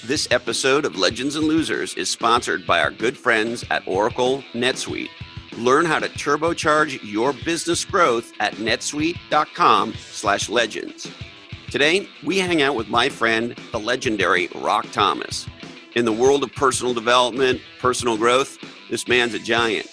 This episode of Legends and Losers is sponsored by our good friends at Oracle NetSuite. Learn how to turbocharge your business growth at netsuite.com/legends. Today, we hang out with my friend, the legendary Rock Thomas. In the world of personal development, personal growth, this man's a giant.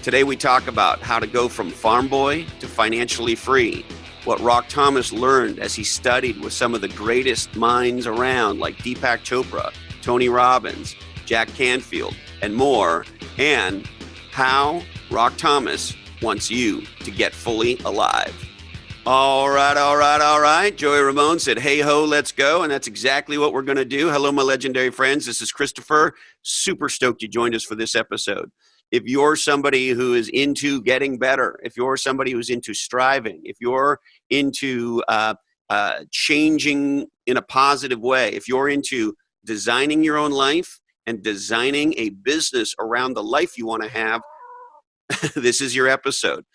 Today, we talk about how to go from farm boy to financially free, what Rock Thomas learned as he studied with some of the greatest minds around like Deepak Chopra, Tony Robbins, Jack Canfield, and more, and how Rock Thomas wants you to get fully alive. All right. Joey Ramone said, hey ho, let's go. And that's exactly what we're going to do. Hello, my legendary friends. This is Christopher. Super stoked you joined us for this episode. If you're somebody who is into getting better, if you're somebody who's into striving, if you're into changing in a positive way, if you're into designing your own life and designing a business around the life you want to have, this is your episode.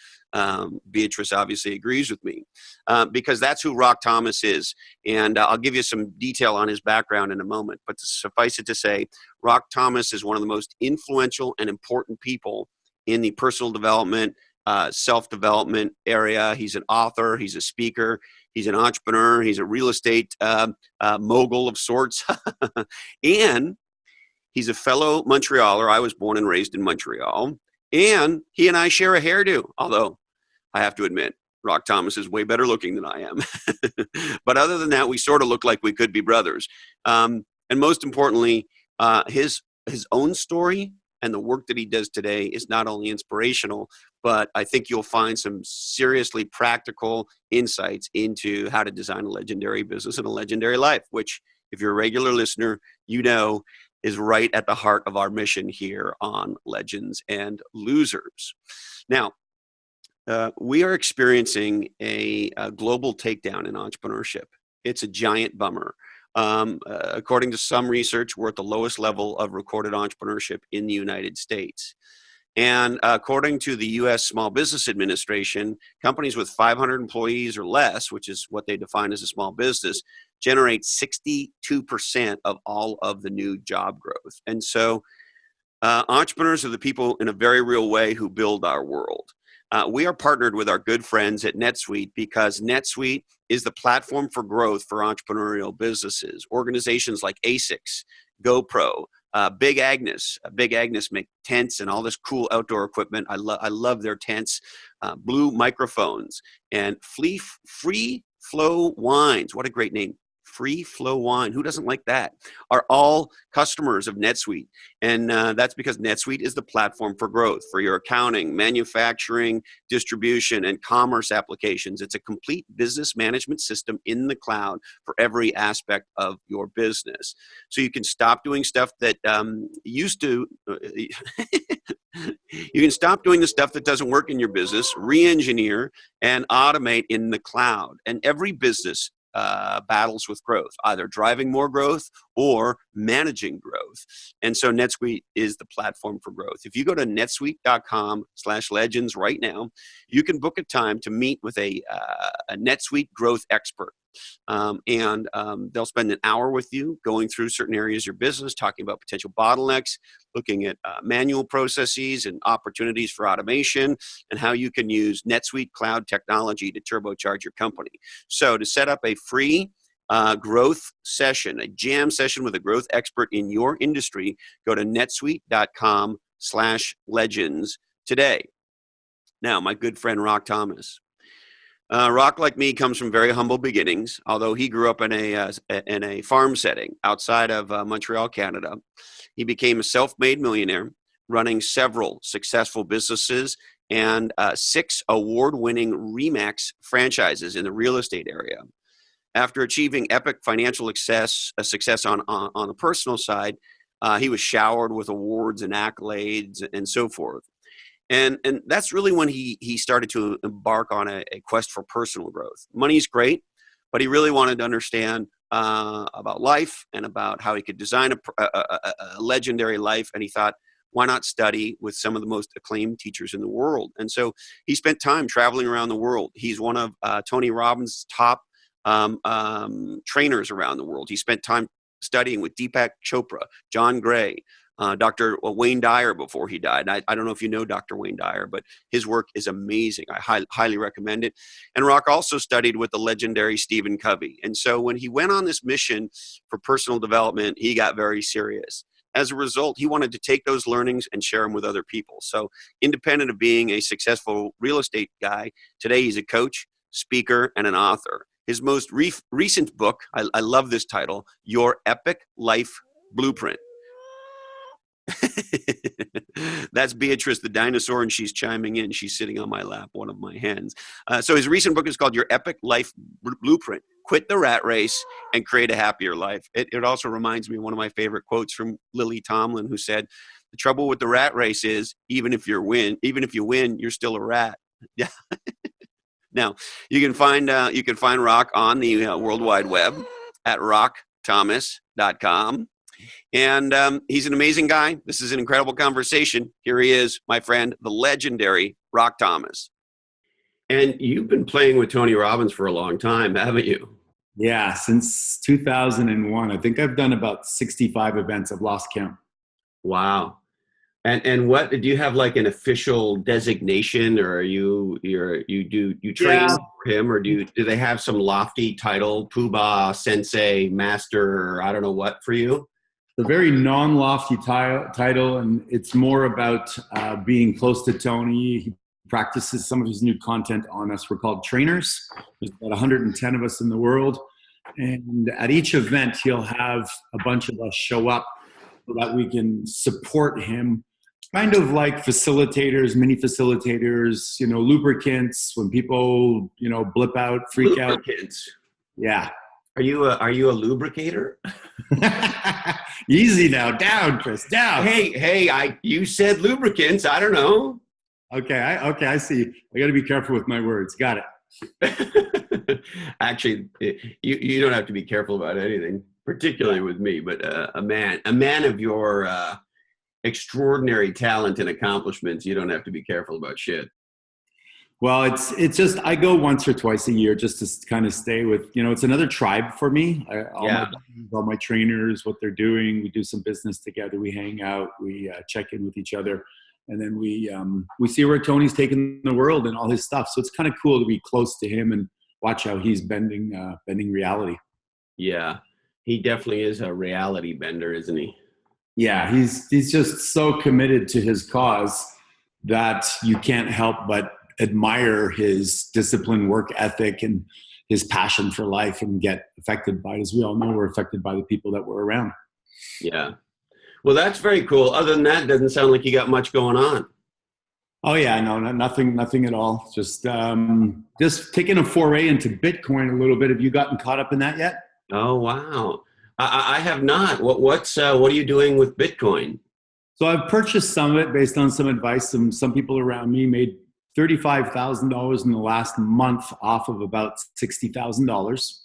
Beatrice obviously agrees with me because that's who Rock Thomas is. And I'll give you some detail on his background in a moment. But to suffice it to say, Rock Thomas is one of the most influential and important people in the personal development, self-development area. He's an author. He's a speaker. He's an entrepreneur. He's a real estate mogul of sorts. And he's a fellow Montrealer. I was born and raised in Montreal. And he and I share a hairdo, although I have to admit, Rock Thomas is way better looking than I am. But other than that, we sort of look like we could be brothers. And most importantly, his own story and the work that he does today is not only inspirational, but I think you'll find some seriously practical insights into how to design a legendary business and a legendary life, which, if you're a regular listener, you know is right at the heart of our mission here on Legends and Losers. Now, we are experiencing a global takedown in entrepreneurship. It's a giant bummer. According to some research, we're at the lowest level of recorded entrepreneurship in the United States. And according to the U.S. Small Business Administration, companies with 500 employees or less, which is what they define as a small business, generate 62% of all of the new job growth. And so entrepreneurs are the people in a very real way who build our world. We are partnered with our good friends at NetSuite because NetSuite is the platform for growth for entrepreneurial businesses. Organizations like ASICS, GoPro, Big Agnes. Big Agnes make tents and all this cool outdoor equipment. I love their tents. Blue Microphones and Free Flow Wines. What a great name. Free Flow Wine. Who doesn't like that? Are all customers of NetSuite. And that's because NetSuite is the platform for growth for your accounting, manufacturing, distribution, and commerce applications. It's a complete business management system in the cloud for every aspect of your business. So you can stop doing stuff that used to, you can stop doing the stuff that doesn't work in your business, re-engineer, and automate in the cloud. And every business battles with growth, either driving more growth or managing growth. And so NetSuite is the platform for growth. If you go to netsuite.com/legends right now, you can book a time to meet with a NetSuite growth expert. And they'll spend an hour with you going through certain areas of your business, talking about potential bottlenecks, looking at manual processes and opportunities for automation, and how you can use NetSuite cloud technology to turbocharge your company. So to set up a free growth session, a jam session with a growth expert in your industry, go to netsuite.com/legends today. Now, my good friend Rock Thomas. Rock, like me, comes from very humble beginnings, although he grew up in a farm setting outside of Montreal, Canada. He became a self-made millionaire, running several successful businesses and 6 award-winning RE/MAX franchises in the real estate area. After achieving epic financial success on the personal side, he was showered with awards and accolades and so forth. And that's really when he started to embark on a quest for personal growth. Money's great, but he really wanted to understand about life and about how he could design a legendary life. And he thought, why not study with some of the most acclaimed teachers in the world? And so he spent time traveling around the world. He's one of Tony Robbins' top trainers around the world. He spent time studying with Deepak Chopra, John Gray, Dr. Wayne Dyer before he died. I don't know if you know Dr. Wayne Dyer, but his work is amazing. I highly recommend it. And Rock also studied with the legendary Stephen Covey. And so when he went on this mission for personal development, he got very serious. As a result, he wanted to take those learnings and share them with other people. So independent of being a successful real estate guy, today he's a coach, speaker, and an author. His most recent book, I love this title, Your Epic Life Blueprint. That's Beatrice the dinosaur, and she's chiming in. She's sitting on my lap, one of my hens. So his recent book is called Your Epic Life Blueprint. Quit the rat race and create a happier life. It also reminds me of one of my favorite quotes from Lily Tomlin, who said, "The trouble with the rat race is even if you win, you're still a rat." Yeah. Now you can find Rock on the World Wide Web at rockthomas.com. And he's an amazing guy. This is an incredible conversation. Here he is, my friend, the legendary Rock Thomas. And you've been playing with Tony Robbins for a long time, haven't you? Yeah, since 2001. I think I've done about 65 events. I've lost count. Wow. And what do you have, like an official designation, or are you train for him, or do they have some lofty title, Poobah, Sensei, Master, or I don't know what for you? It's a very non-lofty title, and it's more about being close to Tony. He practices some of his new content on us. We're called trainers. There's about 110 of us in the world, and at each event, he'll have a bunch of us show up so that we can support him. Kind of like facilitators, mini facilitators, lubricants when people, blip out, freak out. Lubricants. Yeah. Are you a lubricator? Easy now, down, Chris, down. Hey, you said lubricants. I don't know. Okay, I see. I got to be careful with my words. Got it. Actually, you don't have to be careful about anything, particularly with me. But a man of your extraordinary talent and accomplishments, you don't have to be careful about shit. Well, it's just, I go once or twice a year just to kind of stay with, it's another tribe for me. All my trainers, what they're doing. We do some business together. We hang out. We check in with each other. And then we see where Tony's taking the world and all his stuff. So it's kind of cool to be close to him and watch how he's bending reality. Yeah, he definitely is a reality bender, isn't he? Yeah, he's just so committed to his cause that you can't help but admire his discipline, work ethic, and his passion for life, and get affected by it. As we all know, we're affected by the people that we're around. Yeah. Well, that's very cool. Other than that, it doesn't sound like you got much going on. Oh yeah, no, nothing at all. Just taking a foray into Bitcoin a little bit. Have you gotten caught up in that yet? Oh, wow. I have not. What are you doing with Bitcoin? So I've purchased some of it based on some advice. Some people around me made $35,000 in the last month off of about $60,000.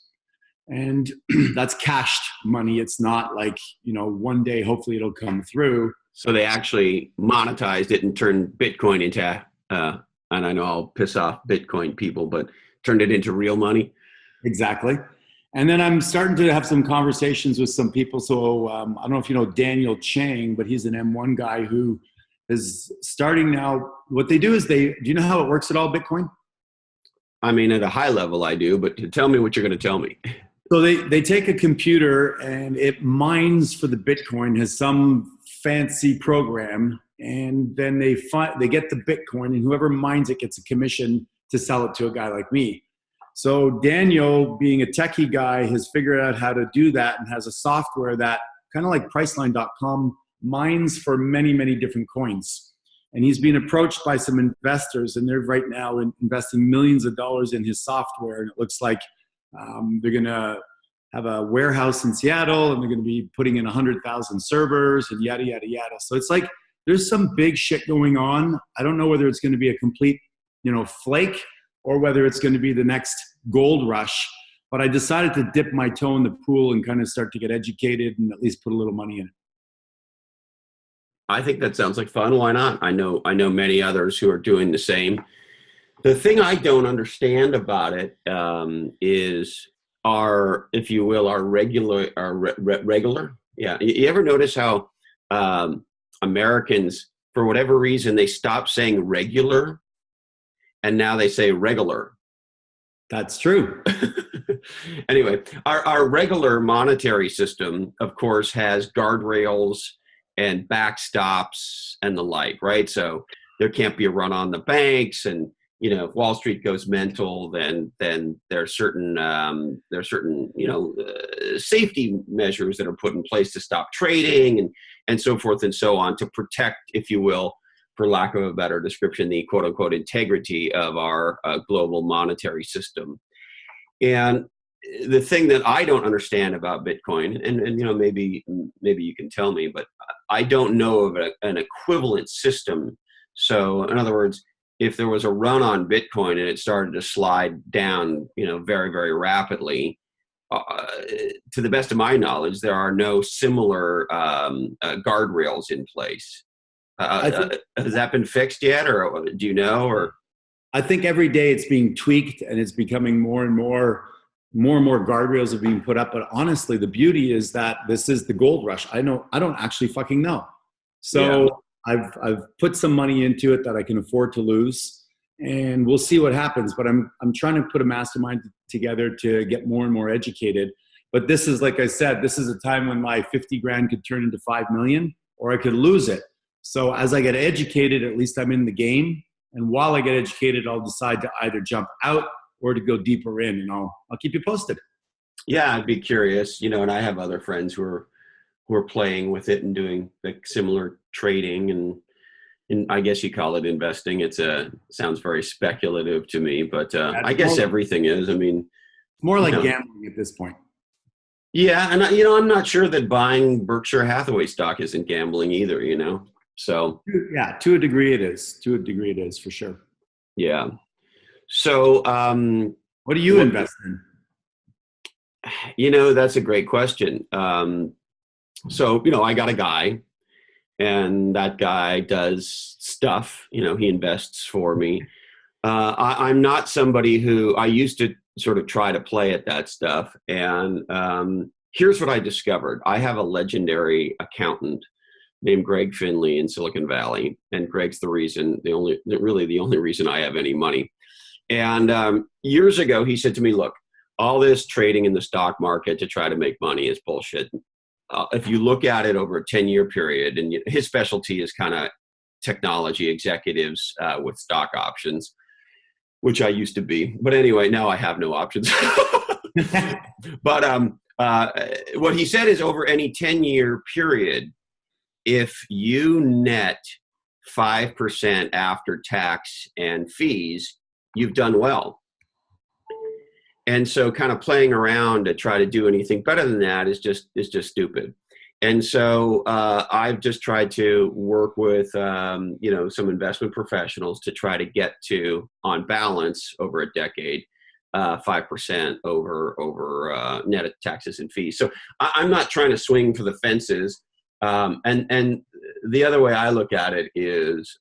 And that's cashed money. It's not like, one day, hopefully it'll come through. So they actually monetized it and turned Bitcoin into, and I know I'll piss off Bitcoin people, but turned it into real money. Exactly. And then I'm starting to have some conversations with some people. So I don't know if you know Daniel Chang, but he's an M1 guy who is starting now. What they do is do you know how it works at all, Bitcoin? I mean, at a high level I do, but tell me what you're going to tell me. So they take a computer and it mines for the Bitcoin, has some fancy program, and then they get the Bitcoin, and whoever mines it gets a commission to sell it to a guy like me. So Daniel, being a techie guy, has figured out how to do that and has a software that, kind of like Priceline.com, mines for many, many different coins. And he's been approached by some investors, and they're right now investing millions of dollars in his software. And it looks like they're going to have a warehouse in Seattle, and they're going to be putting in 100,000 servers and yada, yada, yada. So it's like there's some big shit going on. I don't know whether it's going to be a complete, flake, or whether it's going to be the next gold rush. But I decided to dip my toe in the pool and kind of start to get educated and at least put a little money in it. I think that sounds like fun. Why not? I know many others who are doing the same. The thing I don't understand about it is are, if you will, are regular, regular. Yeah. You ever notice how Americans, for whatever reason, they stopped saying regular and now they say regular? That's true. Anyway, our regular monetary system, of course, has guardrails and backstops and the like, right? So there can't be a run on the banks, and if Wall Street goes mental, then there's certain safety measures that are put in place to stop trading and so forth and so on, to protect, if you will, for lack of a better description, the quote unquote integrity of our global monetary system. And the thing that I don't understand about Bitcoin, and maybe you can tell me, but I don't know of an equivalent system. So in other words, if there was a run on Bitcoin and it started to slide down, very, very rapidly, to the best of my knowledge, there are no similar guardrails in place. Has that been fixed yet, or do you know? Or I think every day it's being tweaked and it's becoming more and more guardrails are being put up. But honestly, the beauty is that this is the gold rush. I don't actually fucking know. So yeah. I've put some money into it that I can afford to lose, and we'll see what happens. But I'm trying to put a mastermind together to get more and more educated. But this is, like I said, this is a time when my 50 grand could turn into 5 million, or I could lose it. So as I get educated, at least I'm in the game. And while I get educated, I'll decide to either jump out or to go deeper in, and I'll keep you posted. Yeah, I'd be curious, and I have other friends who are playing with it and doing like similar trading, and I guess you call it investing. Sounds very speculative to me, but I guess everything is. I mean, more like gambling at this point. Yeah, and I'm not sure that buying Berkshire Hathaway stock isn't gambling either. So yeah, to a degree it is. To a degree it is, for sure. Yeah. So what do you invest in? That's a great question. So I got a guy, and that guy does stuff. He invests for me. I'm not somebody who, I used to sort of try to play at that stuff. And here's what I discovered. I have a legendary accountant named Greg Finley in Silicon Valley. And Greg's the only reason I have any money. And years ago, he said to me, look, all this trading in the stock market to try to make money is bullshit. If you look at it over a 10-year period, and his specialty is kind of technology executives with stock options, which I used to be. But anyway, now I have no options. But what he said is, over any 10-year period, if you net 5% after tax and fees, you've done well. And so kind of playing around to try to do anything better than that is just stupid. And so I've just tried to work with some investment professionals to try to get to, on balance over a decade, 5% over net taxes and fees. So I'm not trying to swing for the fences. And the other way I look at it is,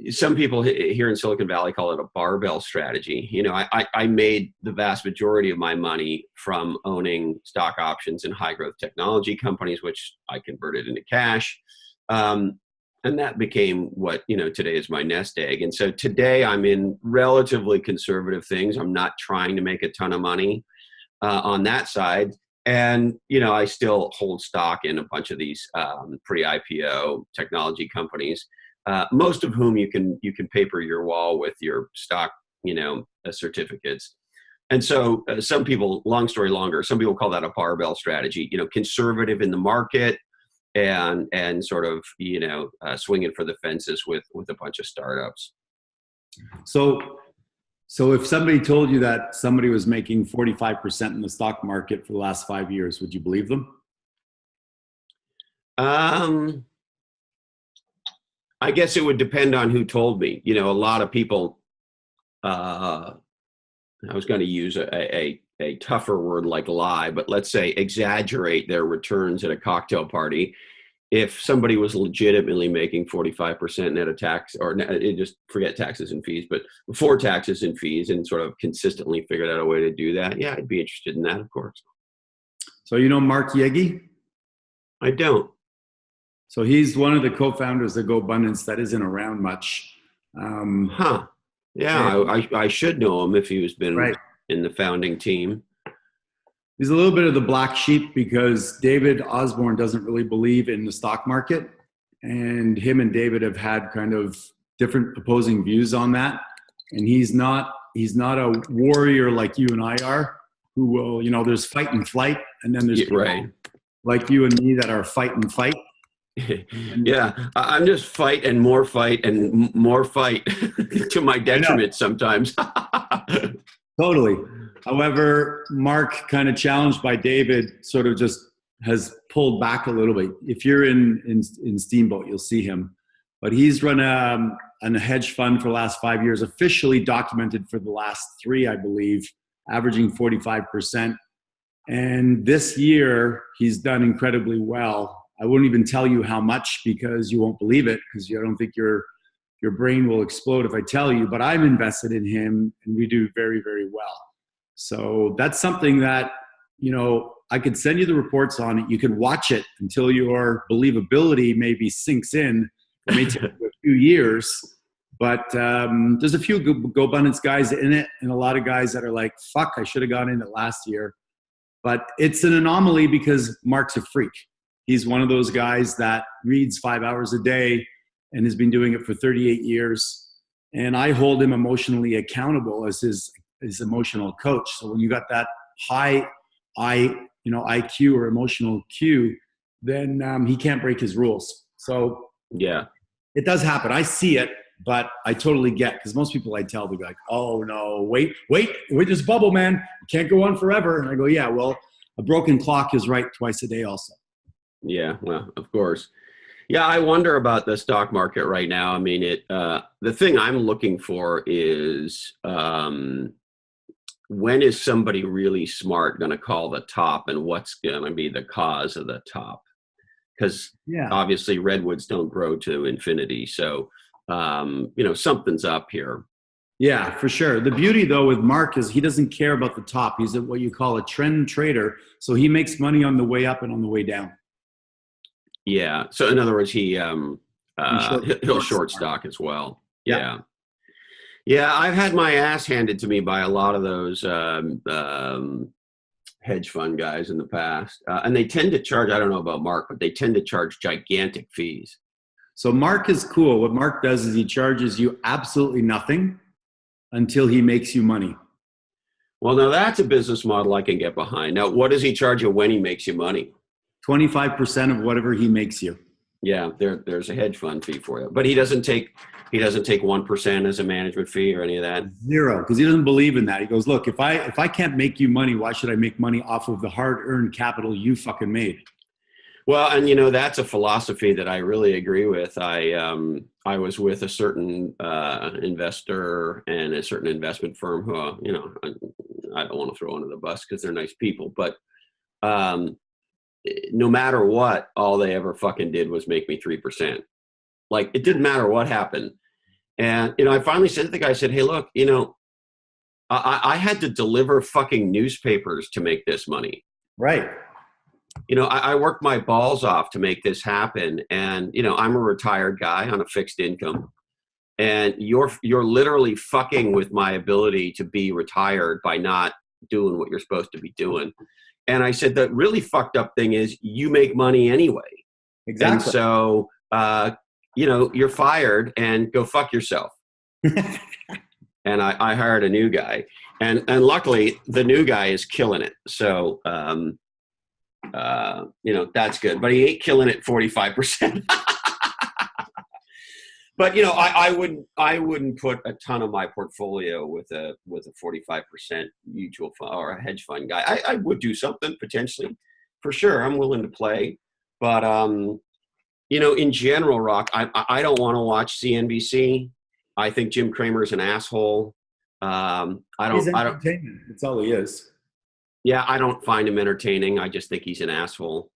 some people here in Silicon Valley call it a barbell strategy. I made the vast majority of my money from owning stock options in high growth technology companies, which I converted into cash. And that became what, today is my nest egg. And so today I'm in relatively conservative things. I'm not trying to make a ton of money on that side. And, I still hold stock in a bunch of these pre-IPO technology companies. Most of whom you can paper your wall with your stock, certificates. And so some people, long story longer, some people call that a barbell strategy, conservative in the market and sort of, swinging for the fences with a bunch of startups. So if somebody told you that somebody was making 45% in the stock market for the last 5 years, would you believe them? I guess it would depend on who told me. A lot of people, I was going to use a tougher word like lie, but let's say exaggerate their returns at a cocktail party. if somebody was legitimately making 45% net of tax, or just forget taxes and fees, but before taxes and fees, and sort of consistently figured out a way to do that, yeah, I'd be interested in that, of course. So you know Mark Yegi? I don't. So he's one of the co-founders of Go Abundance that isn't around much. Huh. Yeah, I should know him if he was been Right. in the founding team. He's a little bit of the black sheep because David Osborne doesn't really believe in the stock market. And him and David have had kind of different opposing views on that. And he's not a warrior like you and I are, who will, you know, there's fight and flight. And then there's people like you and me that are fight and fight. Yeah, I'm just fight and more fight and more fight to my detriment sometimes. Totally. However, Mark, kind of challenged by David, sort of just has pulled back a little bit. If you're in Steamboat, you'll see him. But he's run a hedge fund for the last 5 years, officially documented for the last 3, I believe, averaging 45%. And this year, he's done incredibly well. I wouldn't even tell you how much because you won't believe it, because I don't think your brain will explode if I tell you. But I'm invested in him, and we do very, very well. So that's something that, you know, I could send you the reports on it. You can watch it until your believability maybe sinks in. It may take a few years, but there's a few Go Abundance guys in it, and a lot of guys that are like, fuck, I should have gone in it last year. But it's an anomaly because Mark's a freak. He's one of those guys that reads 5 hours a day and has been doing it for 38 years. And I hold him emotionally accountable as his emotional coach. So when you got that high IQ or emotional Q, then he can't break his rules. So yeah, it does happen. I see it, but I totally get, because most people I tell, they be like, oh no, wait this bubble, man. You can't go on forever. And I go, yeah, well, a broken clock is right twice a day also. Yeah, well, of course. Yeah, I wonder about the stock market right now. I mean, the thing I'm looking for is when is somebody really smart going to call the top, and what's going to be the cause of the top? Because obviously redwoods don't grow to infinity. So, something's up here. Yeah, for sure. The beauty, though, with Mark is he doesn't care about the top. He's what you call a trend trader. So he makes money on the way up and on the way down. Yeah. So in other words, he'll short stock as well. Yeah. Yeah. I've had my ass handed to me by a lot of those hedge fund guys in the past. And they tend to charge, I don't know about Mark, but they tend to charge gigantic fees. So Mark is cool. What Mark does is he charges you absolutely nothing until he makes you money. Well, now that's a business model I can get behind. Now, what does he charge you when he makes you money? 25% of whatever he makes you. Yeah, there's a hedge fund fee for you, but he doesn't take 1% as a management fee or any of that. Zero, because he doesn't believe in that. He goes, look, if I can't make you money, why should I make money off of the hard-earned capital you fucking made? Well, and that's a philosophy that I really agree with. I was with a certain investor and a certain investment firm who, I don't want to throw under the bus because they're nice people, but no matter what, all they ever fucking did was make me 3%. Like, it didn't matter what happened. And, I finally said to the guy, I said, hey, look, I had to deliver fucking newspapers to make this money. Right. I worked my balls off to make this happen. And, I'm a retired guy on a fixed income. And you're literally fucking with my ability to be retired by not doing what you're supposed to be doing. And I said, the really fucked up thing is you make money anyway. Exactly. And so, you're fired and go fuck yourself. And I hired a new guy. And luckily, the new guy is killing it. So, that's good. But he ain't killing it 45%. But I wouldn't put a ton of my portfolio with a 45% mutual fund or a hedge fund guy. I would do something potentially, for sure. I'm willing to play, but in general, Rock, I don't want to watch CNBC. I think Jim Cramer is an asshole. He's entertainment. That's all he is. Yeah, I don't find him entertaining. I just think he's an asshole.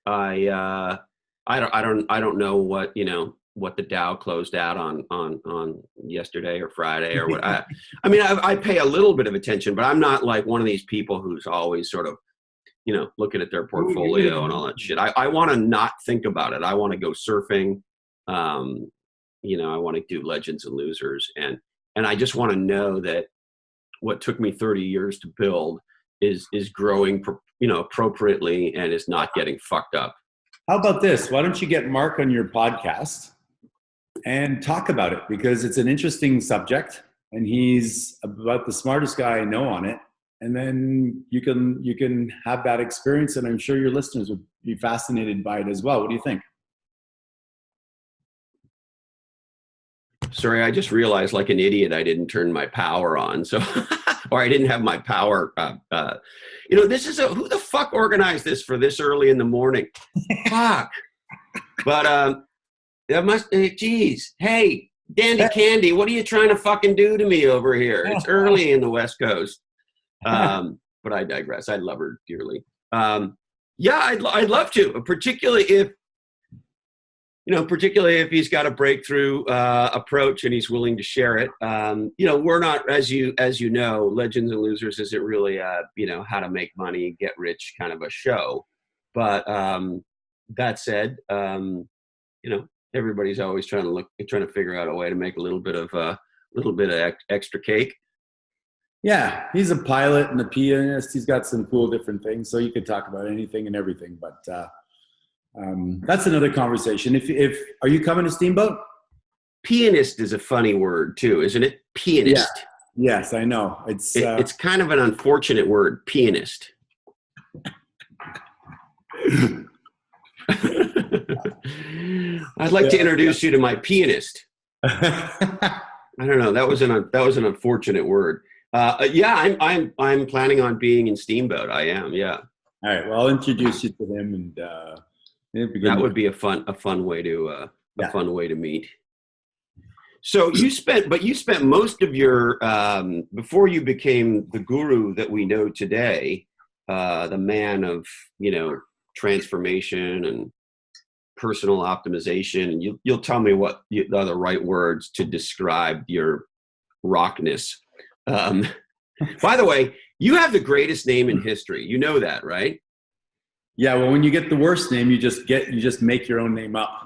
I don't know what, what the Dow closed out on yesterday or Friday or what. I mean, I pay a little bit of attention, but I'm not like one of these people who's always sort of, looking at their portfolio and all that shit. I want to not think about it. I want to go surfing. I want to do legends and losers. And I just want to know that what took me 30 years to build is growing, appropriately and is not getting fucked up. How about this? Why don't you get Mark on your podcast and talk about it? Because it's an interesting subject and he's about the smartest guy I know on it. And then you can have that experience, and I'm sure your listeners would be fascinated by it as well. What do you think? Sorry, I just realized like an idiot I didn't turn my power on. So, or I didn't have my power. This is who the fuck organized this for this early in the morning? Fuck. But that must, geez. Hey, Dandy Candy, what are you trying to fucking do to me over here? It's early in the West Coast. But I digress. I love her dearly. Yeah, I'd love to, particularly if he's got a breakthrough approach and he's willing to share it. We're not, as you know, Legends and Losers isn't really how to make money, get rich kind of a show. But that said, everybody's always trying to figure out a way to make a little bit of extra cake. Yeah, he's a pilot and a pianist. He's got some cool different things. So you could talk about anything and everything, but that's another conversation. If are you coming to Steamboat? Pianist is a funny word too, isn't it? Pianist. Yeah. Yes, I know. It's kind of an unfortunate word, pianist. I'd like to introduce you to my pianist. I don't know. That was an unfortunate word. I'm planning on being in Steamboat. I am. Yeah. All right. Well, I'll introduce you to him, and that would be a fun way to fun way to meet. So you spent most of your before you became the guru that we know today, the man of transformation and personal optimization, and you'll tell me what are the right words to describe your rockness. By the way, you have the greatest name in history. You know that, right? Yeah. Well, when you get the worst name, you just make your own name up.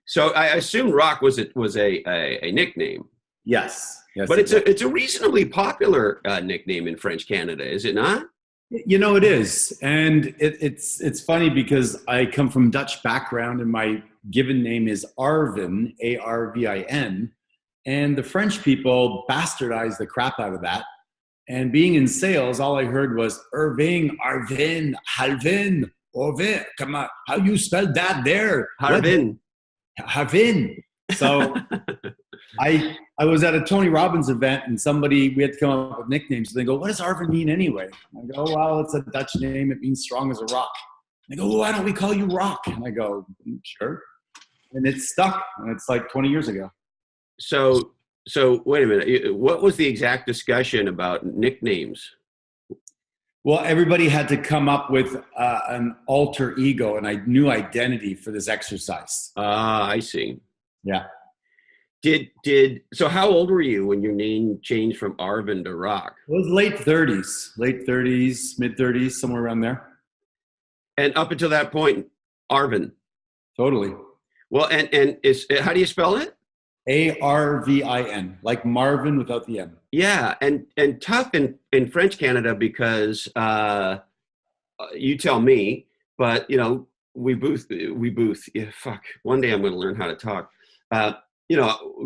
So I assume Rock was a nickname. Yes. But it's a reasonably popular nickname in French Canada, is it not? It is, and it's funny because I come from Dutch background, and my given name is Arvin, Arvin. And the French people bastardized the crap out of that. And being in sales, all I heard was Irving, Arvin, Halvin, Orvin. Come on, how you spelled that there? Harvin. Harvin. So I was at a Tony Robbins event, and we had to come up with nicknames. So they go, "What does Arvin mean anyway?" I go, "Well, it's a Dutch name. It means strong as a rock." They go, "Well, why don't we call you Rock?" And I go, "Sure." And it's stuck. And it's like 20 years ago. So wait a minute. What was the exact discussion about nicknames? Well, everybody had to come up with an alter ego and a new identity for this exercise. I see. Yeah. So how old were you when your name changed from Arvin to Rock? It was late 30s, mid 30s, somewhere around there. And up until that point, Arvin. Totally. Well, and how do you spell it? Arvin, like Marvin without the M. Yeah, and tough in French Canada because you tell me, but we both. Yeah, fuck. One day I'm going to learn how to talk.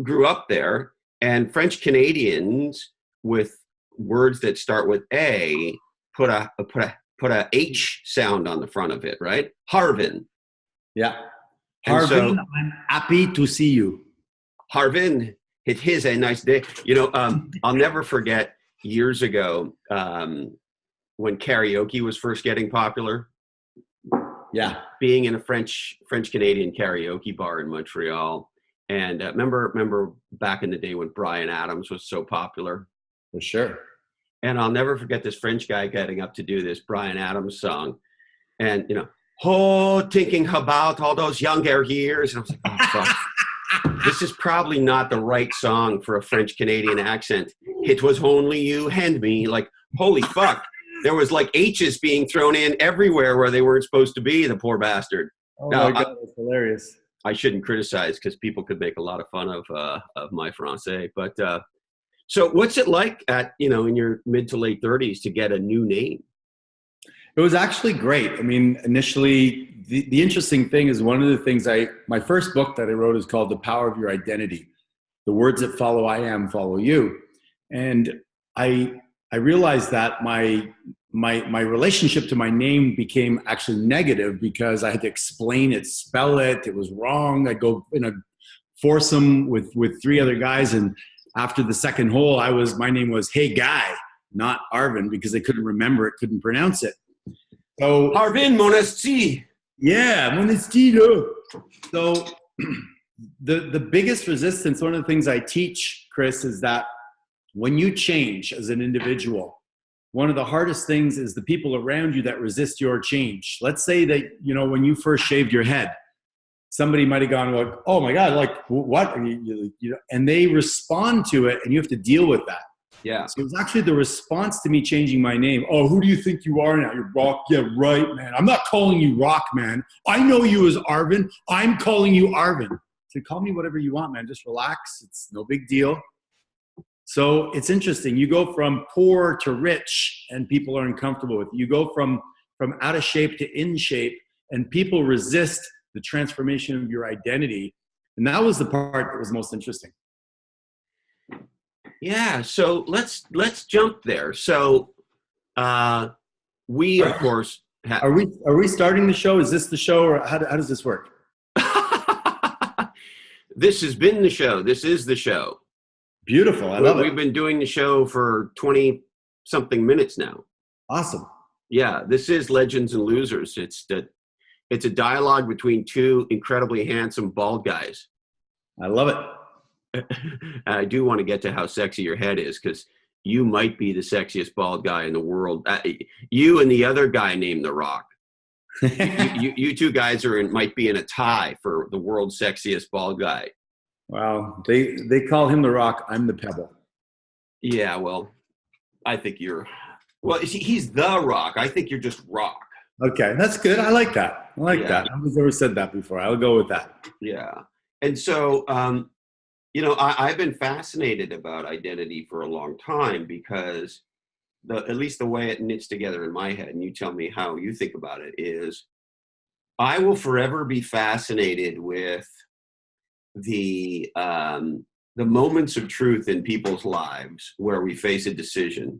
Grew up there, and French Canadians with words that start with A put a H sound on the front of it, right? Harvin. Yeah. Harvin, I'm happy to see you. Harvin, it is a nice day. I'll never forget years ago when karaoke was first getting popular. Yeah. Being in a French Canadian karaoke bar in Montreal. And remember back in the day when Bryan Adams was so popular? For sure. And I'll never forget this French guy getting up to do this Bryan Adams song. And, thinking about all those younger years. And I was like, oh, fuck. This is probably not the right song for a French Canadian accent. It was only you and me. Like, holy fuck. There was like H's being thrown in everywhere where they weren't supposed to be, the poor bastard. Oh Now, my God, that's hilarious. I shouldn't criticize because people could make a lot of fun of my Francais. But so what's it like at, in your mid to late 30s to get a new name? It was actually great. I mean, initially, the interesting thing is one of the things my first book that I wrote is called The Power of Your Identity. The words that follow I am follow you. And I realized that my relationship to my name became actually negative because I had to explain it, spell it. It was wrong. I'd go in a foursome with three other guys. And after the second hole, my name was Hey Guy, not Arvin, because they couldn't remember it, couldn't pronounce it. So Arvin Monesti. Yeah, Monestino. So the biggest resistance, one of the things I teach, Chris, is that when you change as an individual, one of the hardest things is the people around you that resist your change. Let's say that, when you first shaved your head, somebody might have gone like, oh my God, like what? And they respond to it and you have to deal with that. Yeah. So it was actually the response to me changing my name. Oh, who do you think you are now? You're Rock. Yeah, right, man. I'm not calling you Rock, man. I know you as Arvin. I'm calling you Arvin. So call me whatever you want, man. Just relax. It's no big deal. So it's interesting. You go from poor to rich and people are uncomfortable with it. You go from out of shape to in shape and people resist the transformation of your identity. And that was the part that was most interesting. Yeah, so let's jump there. So we, of course, are we starting the show? Is this the show, or how does this work? This has been the show. This is the show. Beautiful. I love it. We've been doing the show for 20-something minutes now. Awesome. Yeah, this is Legends and Losers. It's a dialogue between two incredibly handsome bald guys. I love it. I do want to get to how sexy your head is, because you might be the sexiest bald guy in the world. You and the other guy named The Rock. you two guys might be in a tie for the world's sexiest bald guy. Wow. They call him The Rock. I'm the Pebble. Yeah, well, I think he's The Rock. I think you're just Rock. Okay, that's good. I like that. That. Nobody's ever said that before. I'll go with that. Yeah. And so, I've been fascinated about identity for a long time because at least the way it knits together in my head, and you tell me how you think about it, is I will forever be fascinated with the moments of truth in people's lives where we face a decision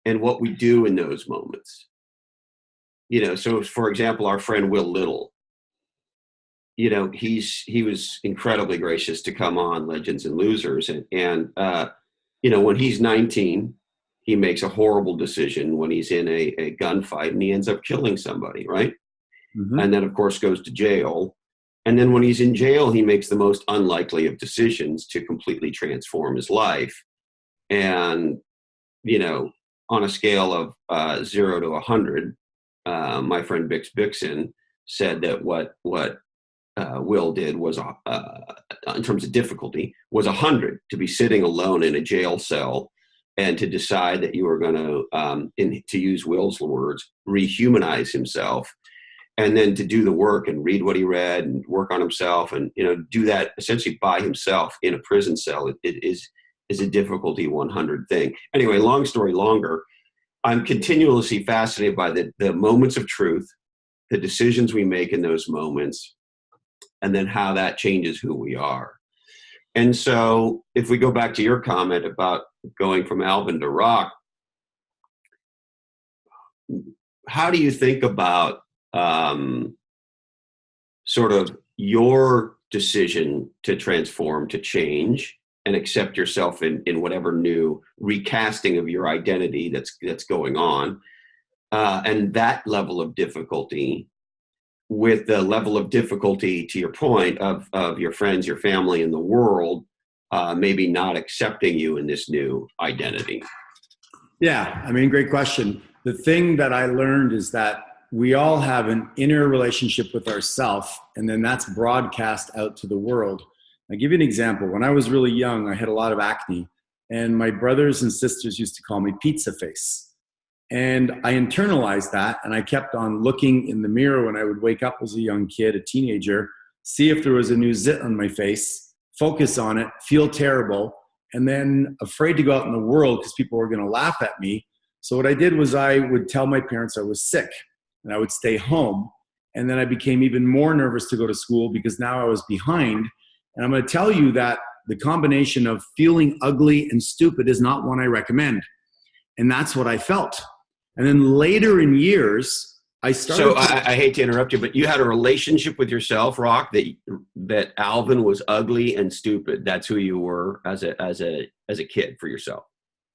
and what we do in those moments. So for example, our friend Will Little, he was incredibly gracious to come on Legends and Losers. And when he's 19, he makes a horrible decision when he's in a gunfight and he ends up killing somebody, right? Mm-hmm. And then, of course, goes to jail. And then when he's in jail, he makes the most unlikely of decisions to completely transform his life. And, on a scale of 0 to 100, my friend Bix Bixen said that what Will did was, in terms of difficulty, was 100, to be sitting alone in a jail cell and to decide that you were going to, to use Will's words, rehumanize himself, and then to do the work and read what he read and work on himself and, do that essentially by himself in a prison cell. It is a difficulty 100 thing. Anyway, long story longer, I'm continuously fascinated by the moments of truth, the decisions we make in those moments, and then how that changes who we are. And so if we go back to your comment about going from Alvin to Rock, how do you think about sort of your decision to transform, to change, and accept yourself in whatever new recasting of your identity that's going on, and that level of difficulty with the level of difficulty, to your point, of your friends, your family, and the world maybe not accepting you in this new identity? Yeah, I mean, great question. The thing that I learned is that we all have an inner relationship with ourself, and then that's broadcast out to the world. I'll give you an example. When I was really young, I had a lot of acne, and my brothers and sisters used to call me pizza face. And I internalized that, and I kept on looking in the mirror when I would wake up as a young kid, a teenager, see if there was a new zit on my face, focus on it, feel terrible, and then afraid to go out in the world because people were going to laugh at me. So what I did was I would tell my parents I was sick, and I would stay home. And then I became even more nervous to go to school because now I was behind. And I'm going to tell you that the combination of feeling ugly and stupid is not one I recommend. And that's what I felt. And then later in years, I started. So I hate to interrupt you, but you had a relationship with yourself, Rock, that Alvin was ugly and stupid. That's who you were as a kid for yourself.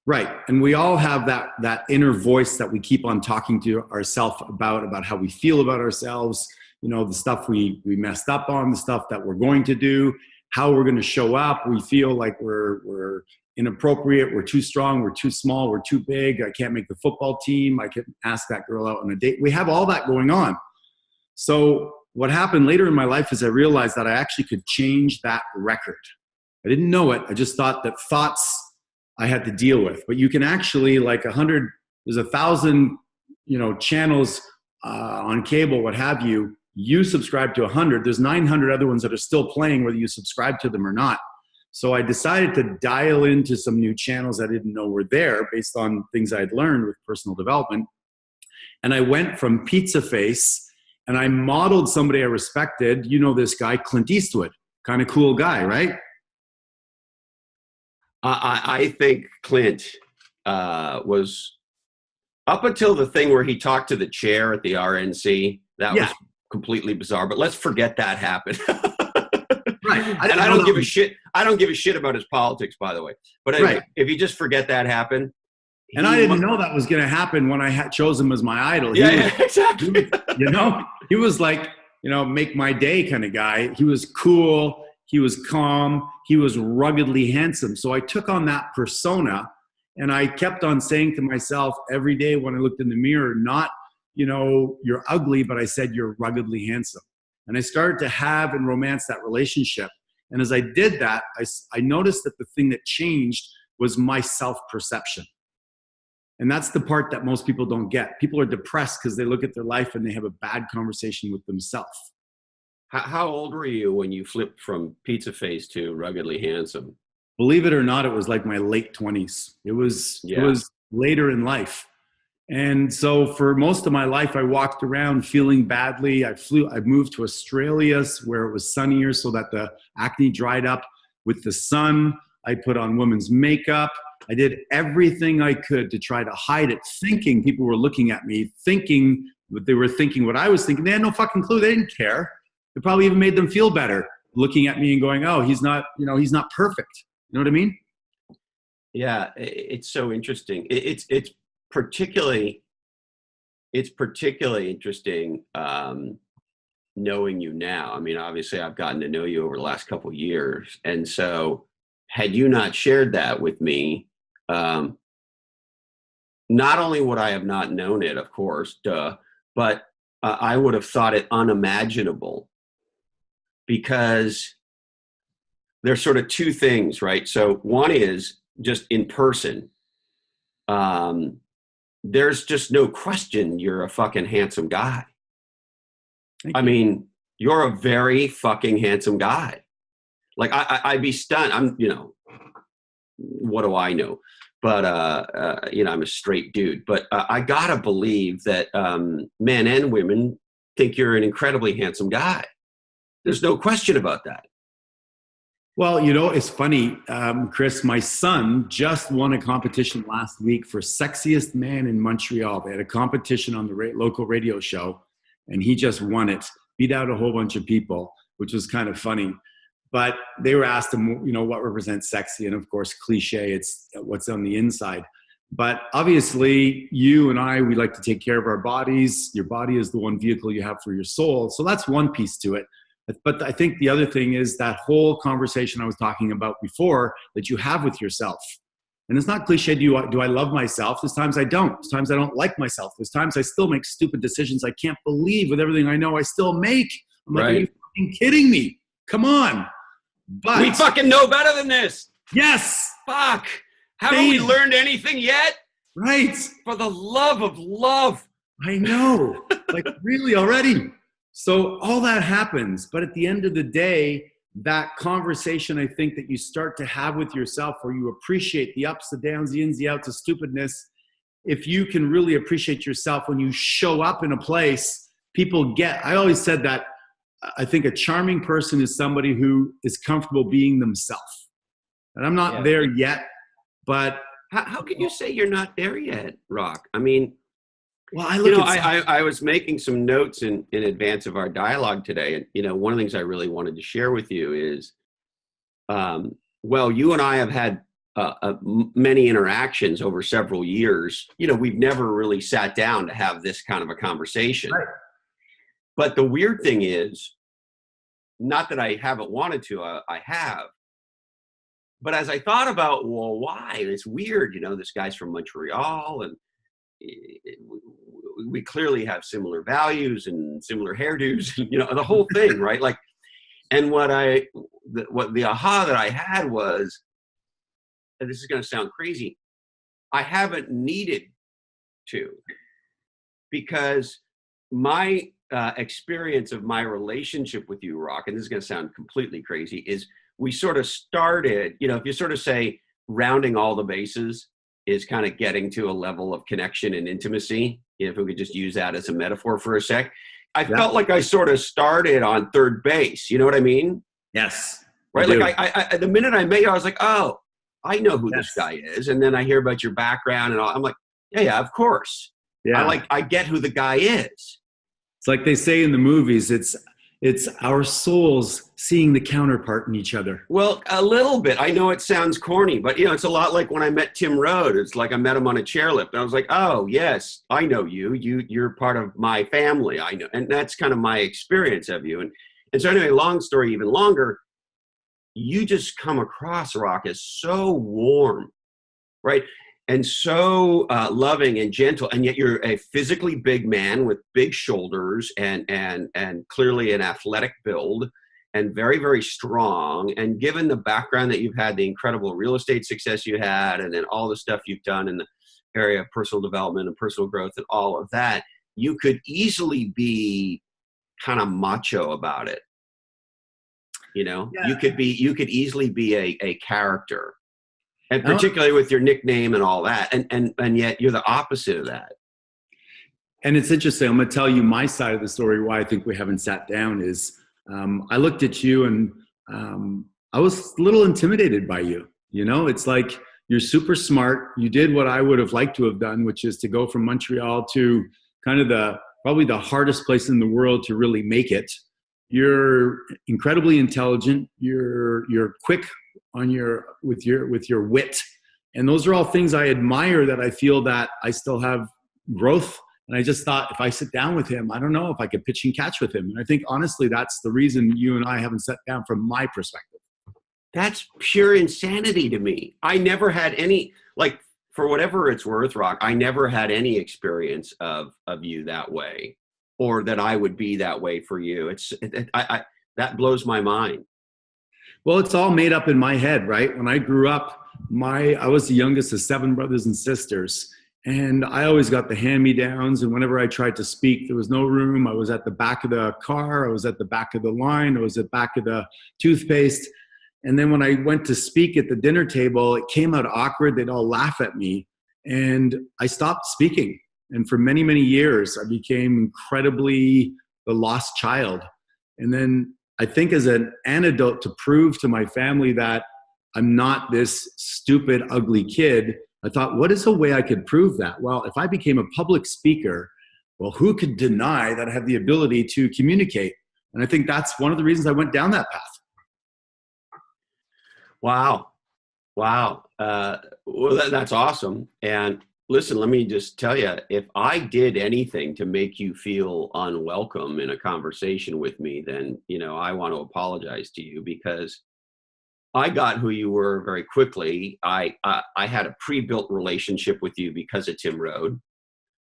Right. And we all have that inner voice that we keep on talking to ourselves about how we feel about ourselves, you know, the stuff we messed up on, the stuff that we're going to do, how we're going to show up. We feel like we're inappropriate, we're too strong, we're too small, we're too big, I can't make the football team, I can't ask that girl out on a date. We have all that going on. So what happened later in my life is I realized that I actually could change that record. I didn't know it. I just thought that thoughts I had to deal with. But you can actually, like there's 1,000, channels on cable, what have you. You subscribe to 100. There's 900 other ones that are still playing, whether you subscribe to them or not. So I decided to dial into some new channels I didn't know were there based on things I'd learned with personal development. And I went from pizza face, and I modeled somebody I respected. You know this guy, Clint Eastwood. Kind of cool guy, right? I think Clint was, up until the thing where he talked to the chair at the RNC, that was completely bizarre. But let's forget that happened. Right. And I don't give a shit. I don't give a shit about his politics, by the way. But anyway, if you just forget that happened. And I didn't know that was going to happen when I chose him as my idol. Exactly. He was like, make my day kind of guy. He was cool. He was calm. He was ruggedly handsome. So I took on that persona, and I kept on saying to myself every day when I looked in the mirror, not, you're ugly, but I said you're ruggedly handsome. And I started to have and romance that relationship. And as I did that, I noticed that the thing that changed was my self-perception. And that's the part that most people don't get. People are depressed because they look at their life and they have a bad conversation with themselves. How old were you when you flipped from pizza face to ruggedly handsome? Believe it or not, it was like my late 20s. It was later in life. And so for most of my life, I walked around feeling badly. I moved to Australia where it was sunnier so that the acne dried up with the sun. I put on women's makeup. I did everything I could to try to hide it, thinking people were looking at me, thinking what they were thinking, what I was thinking. They had no fucking clue. They didn't care. It probably even made them feel better looking at me and going, oh, he's not perfect. You know what I mean? Yeah, it's so interesting. It's particularly interesting knowing you now. I mean, obviously I've gotten to know you over the last couple of years. And so had you not shared that with me, not only would I have not known it, of course, but I would have thought it unimaginable, because there's sort of two things, right? So one is just in person. There's just no question you're a fucking handsome guy. I mean, you're a very fucking handsome guy. Like I'd be stunned. I'm, what do I know? But, I'm a straight dude. But I gotta believe that men and women think you're an incredibly handsome guy. There's no question about that. Well, it's funny, Chris, my son just won a competition last week for sexiest man in Montreal. They had a competition on the local radio show, and he just won it, beat out a whole bunch of people, which was kind of funny. But they were asked him, what represents sexy? And of course, cliche, it's what's on the inside. But obviously, you and I, we like to take care of our bodies. Your body is the one vehicle you have for your soul. So that's one piece to it. But I think the other thing is that whole conversation I was talking about before that you have with yourself. And it's not cliche. Do I love myself? There's times I don't. There's times I don't like myself. There's times I still make stupid decisions. I can't believe with everything I know I still make. I'm like, are you fucking kidding me? Come on. But we fucking know better than this. Yes. Fuck. Haven't we learned anything yet? Right. For the love of love. I know. Like, really already. So all that happens. But at the end of the day, that conversation, I think, that you start to have with yourself, where you appreciate the ups, the downs, the ins, the outs, the stupidness. If you can really appreciate yourself when you show up in a place, people get, I always said that I think a charming person is somebody who is comfortable being themselves. And I'm not there yet, but. How can you say you're not there yet, Rock? I mean, well, I was making some notes in advance of our dialogue today. And, one of the things I really wanted to share with you is, well, you and I have had many interactions over several years. We've never really sat down to have this kind of a conversation. Right. But the weird thing is, not that I haven't wanted to, I have. But as I thought about, well, why? It's weird, this guy's from Montreal, and we clearly have similar values and similar hairdos, the whole thing, right? Like, and what the aha that I had was, and this is going to sound crazy, I haven't needed to, because my experience of my relationship with you, Rock, and this is going to sound completely crazy, is we sort of started, if you sort of say rounding all the bases is kind of getting to a level of connection and intimacy, if we could just use that as a metaphor for a sec, I felt like I sort of started on third base. You know what I mean? Yes. Right. Like I the minute I met you, I was like, oh, I know who this guy is. And then I hear about your background and all. I'm like, yeah, of course. Yeah. I get who the guy is. It's like they say in the movies, it's our souls seeing the counterpart in each other. Well, a little bit. I know it sounds corny, but it's a lot like when I met Tim Rode. It's like I met him on a chairlift, and I was like, "Oh, yes, I know you. You're part of my family. I know." And that's kind of my experience of you. And so anyway, long story even longer. You just come across, Rock, as so warm, right? And so loving and gentle, and yet you're a physically big man with big shoulders and clearly an athletic build, and very, very strong. And given the background that you've had, the incredible real estate success you had, and then all the stuff you've done in the area of personal development and personal growth and all of that, you could easily be kind of macho about it. You could easily be a character. And particularly with your nickname and all that. And yet you're the opposite of that. And it's interesting. I'm going to tell you my side of the story, why I think we haven't sat down is I looked at you and I was a little intimidated by you. It's like you're super smart. You did what I would have liked to have done, which is to go from Montreal to kind of probably the hardest place in the world to really make it. You're incredibly intelligent. You're quick with your wit, and those are all things I admire, that I feel that I still have growth. And I just thought, if I sit down with him, I don't know if I could pitch and catch with him. And I think honestly, that's the reason you and I haven't sat down from my perspective. That's pure insanity to me. I never had any, like, for whatever it's worth, Rock, I never had any experience of you that way, or that I would be that way for you. That blows my mind. Well, it's all made up in my head, right? When I grew up, I was the youngest of 7 brothers and sisters, and I always got the hand-me-downs, and whenever I tried to speak, there was no room. I was at the back of the car, I was at the back of the line, I was at the back of the toothpaste. And then when I went to speak at the dinner table, it came out awkward. They'd all laugh at me, and I stopped speaking. And for many, many years, I became incredibly the lost child. And then I think as an antidote to prove to my family that I'm not this stupid, ugly kid, I thought, what is a way I could prove that? Well, if I became a public speaker, well, who could deny that I have the ability to communicate? And I think that's one of the reasons I went down that path. Wow. Well, that's awesome. And listen, let me just tell you, if I did anything to make you feel unwelcome in a conversation with me, then, I want to apologize to you, because I got who you were very quickly. I had a pre-built relationship with you because of Tim Rode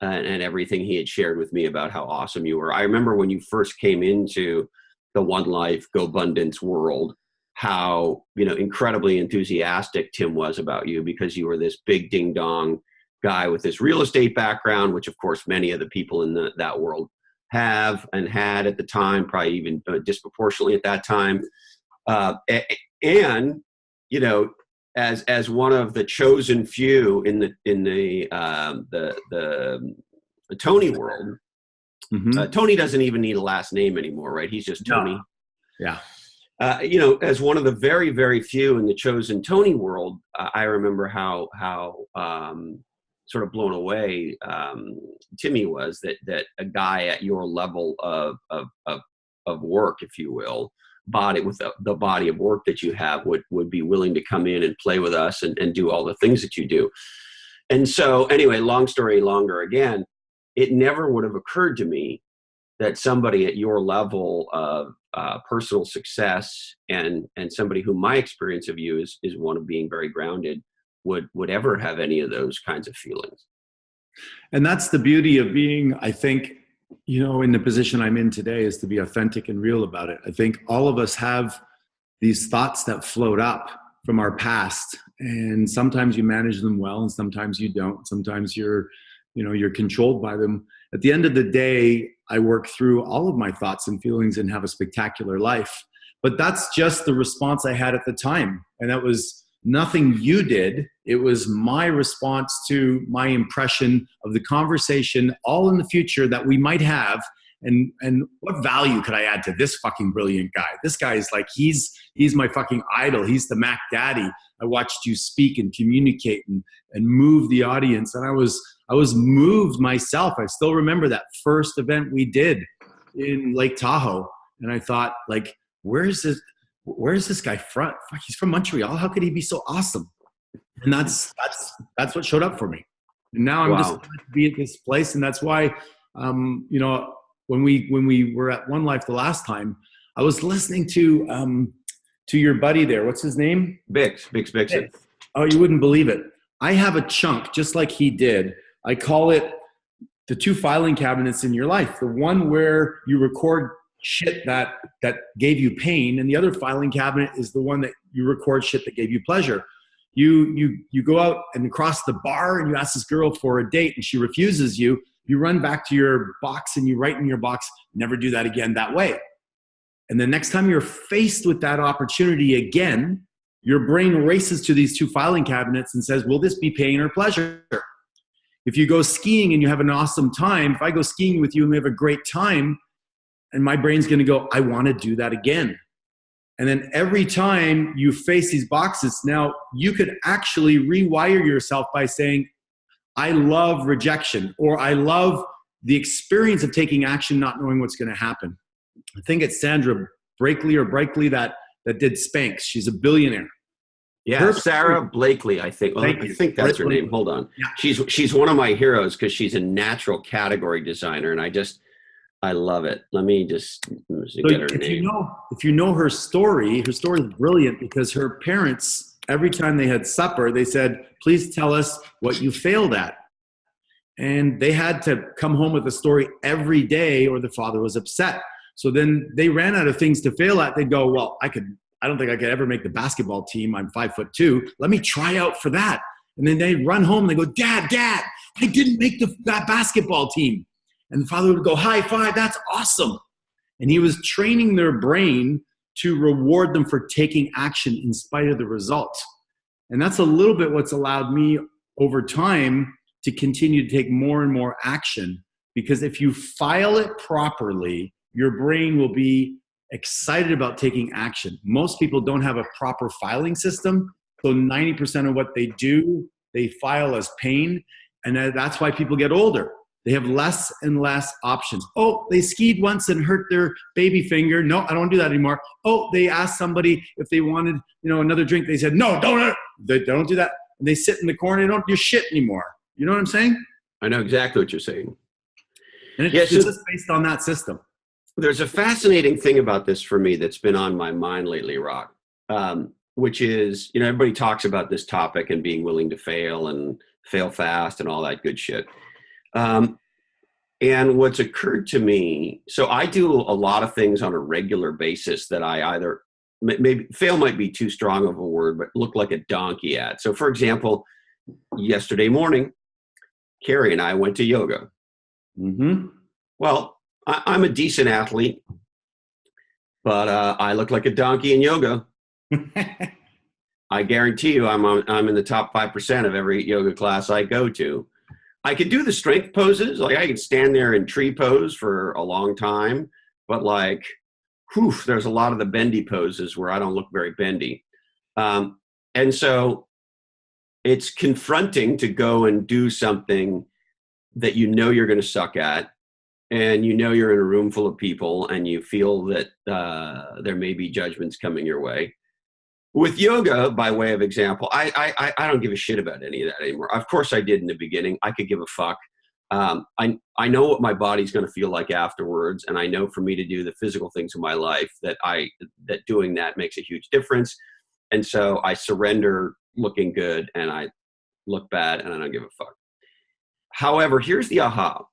and everything he had shared with me about how awesome you were. I remember when you first came into the One Life Go Abundance world, how, incredibly enthusiastic Tim was about you because you were this big ding dong guy with this real estate background, which of course many of the people in that world have and had at the time, probably even disproportionately at that time. And as one of the chosen few in the Tony world, Tony doesn't even need a last name anymore, right? He's just Tony. Yeah. As one of the very, very few in the chosen Tony world, I remember how sort of blown away Timmy was that a guy at your level of work, if you will, the body of work that you have would be willing to come in and play with us and do all the things that you do. And so anyway, long story longer again, it never would have occurred to me that somebody at your level of personal success and somebody who my experience of you is one of being very grounded would ever have any of those kinds of feelings. And that's the beauty of being, I think, in the position I'm in today, is to be authentic and real about it. I think all of us have these thoughts that float up from our past, and sometimes you manage them well and sometimes you don't. Sometimes you're controlled by them. At the end of the day, I work through all of my thoughts and feelings and have a spectacular life. But that's just the response I had at the time. And that was nothing you did. It was my response to my impression of the conversation, all in the future that we might have. And what value could I add to this fucking brilliant guy? This guy is like, he's my fucking idol. He's the Mac Daddy. I watched you speak and communicate and move the audience. And I was moved myself. I still remember that first event we did in Lake Tahoe. And I thought, like, where's this guy from? He's from Montreal. How could he be so awesome? And that's what showed up for me. And now I'm just glad to be at this place. And that's why, when we were at One Life the last time, I was listening to your buddy there. What's his name? Bix. Oh, you wouldn't believe it. I have a chunk just like he did. I call it the 2 filing cabinets in your life. The one where you record shit that gave you pain, and the other filing cabinet is the one that you record shit that gave you pleasure. You go out and cross the bar and you ask this girl for a date and she refuses you. You run back to your box and you write in your box, never do that again that way. And the next time you're faced with that opportunity again, your brain races to these 2 filing cabinets and says, will this be pain or pleasure? If you go skiing and you have an awesome time, if I go skiing with you and we have a great time, and my brain's going to go, I want to do that again. And then every time you face these boxes, now you could actually rewire yourself by saying, I love rejection, or I love the experience of taking action, not knowing what's going to happen. I think it's Sandra Blakely that did Spanx. She's a billionaire. Yeah, Sarah Blakely, I think. Well, I think that's her name. Hold on. Yeah. She's one of my heroes because she's a natural category designer, and I love it. Let me just get her name. If you know her story is brilliant because her parents, every time they had supper, they said, please tell us what you failed at. And they had to come home with a story every day or the father was upset. So then they ran out of things to fail at. They'd go, well, I don't think I could ever make the basketball team. I'm 5'2". Let me try out for that. And then they'd run home and they go, Dad, I didn't make that basketball team. And the father would go, high five, that's awesome. And he was training their brain to reward them for taking action in spite of the results. And that's a little bit what's allowed me over time to continue to take more and more action. Because if you file it properly, your brain will be excited about taking action. Most people don't have a proper filing system. So 90% of what they do, they file as pain. And that's why people get older. They have less and less options. Oh, they skied once and hurt their baby finger. No, I don't do that anymore. Oh, they asked somebody if they wanted, another drink. They said, no, don't do that. And they sit in the corner. They don't do shit anymore. You know what I'm saying? I know exactly what you're saying. And it's just based on that system. There's a fascinating thing about this for me that's been on my mind lately, Rock. which is, everybody talks about this topic and being willing to fail and fail fast and all that good shit. And what's occurred to me, so I do a lot of things on a regular basis that I either, maybe fail might be too strong of a word, but look like a donkey at. So for example, yesterday morning, Carrie and I went to yoga. Mm-hmm. Well, I'm a decent athlete, but I look like a donkey in yoga. I guarantee you I'm in the top 5% of every yoga class I go to. I could do the strength poses. Like I could stand there in tree pose for a long time, but there's a lot of the bendy poses where I don't look very bendy. And so it's confronting to go and do something that you're going to suck at, and you're in a room full of people and you feel that there may be judgments coming your way. With yoga, by way of example, I don't give a shit about any of that anymore. Of course I did in the beginning. I could give a fuck. I know what my body's going to feel like afterwards, and I know for me to do the physical things in my life that doing that makes a huge difference. And so I surrender looking good, and I look bad, and I don't give a fuck. However, here's the aha.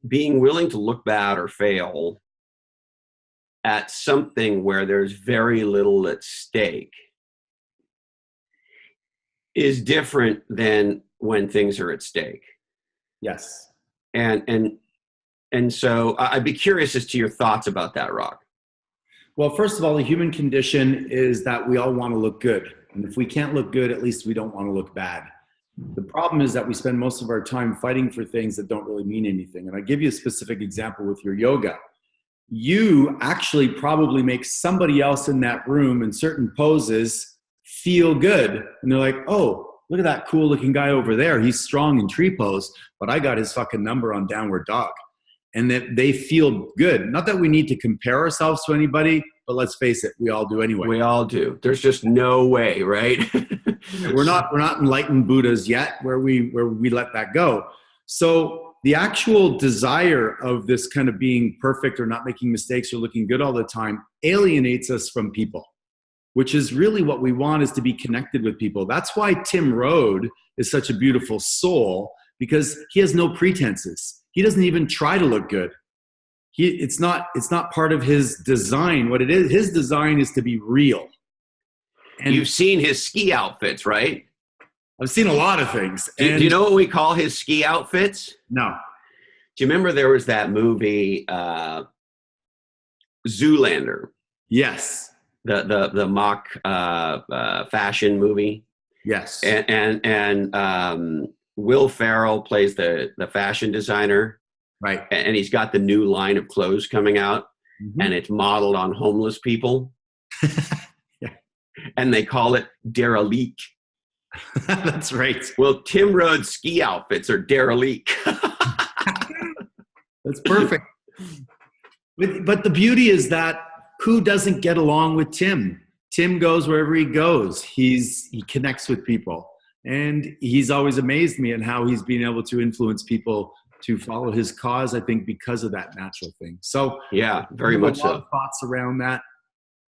Being willing to look bad or fail at something where there's very little at stake is different than when things are at stake. Yes. And so I'd be curious as to your thoughts about that, Rock. Well, first of all, the human condition is that we all want to look good. And if we can't look good, at least we don't want to look bad. The problem is that we spend most of our time fighting for things that don't really mean anything. And I give you a specific example with your yoga. You actually probably make somebody else in that room in certain poses feel good. And they're like, oh, look at that cool looking guy over there. He's strong in tree pose, but I got his fucking number on downward dog. And that they feel good. Not that we need to compare ourselves to anybody, but let's face it, we all do anyway. We all do. There's just no way, right? We're not enlightened Buddhas yet where we let that go. So the actual desire of this kind of being perfect or not making mistakes or looking good all the time alienates us from people, which is really what we want, is to be connected with people. That's why Tim Rode is such a beautiful soul, because he has no pretenses. He doesn't even try to look good. It's not part of his design. What it is, his design is to be real. And you've seen his ski outfits, right? I've seen a lot of things. Do you know what we call his ski outfits? No. Do you remember there was that movie, Zoolander? Yes. The mock fashion movie. Yes. And Will Ferrell plays the fashion designer. Right. And he's got the new line of clothes coming out, and it's modeled on homeless people. Yeah. And they call it derelict. That's right. Well, Tim Rode's ski outfits are derelict. That's perfect. But the beauty is that who doesn't get along with Tim? Tim goes wherever he goes. He connects with people. And he's always amazed me in how he's been able to influence people to follow his cause, I think, because of that natural thing. So yeah, very much so. A lot of thoughts around that,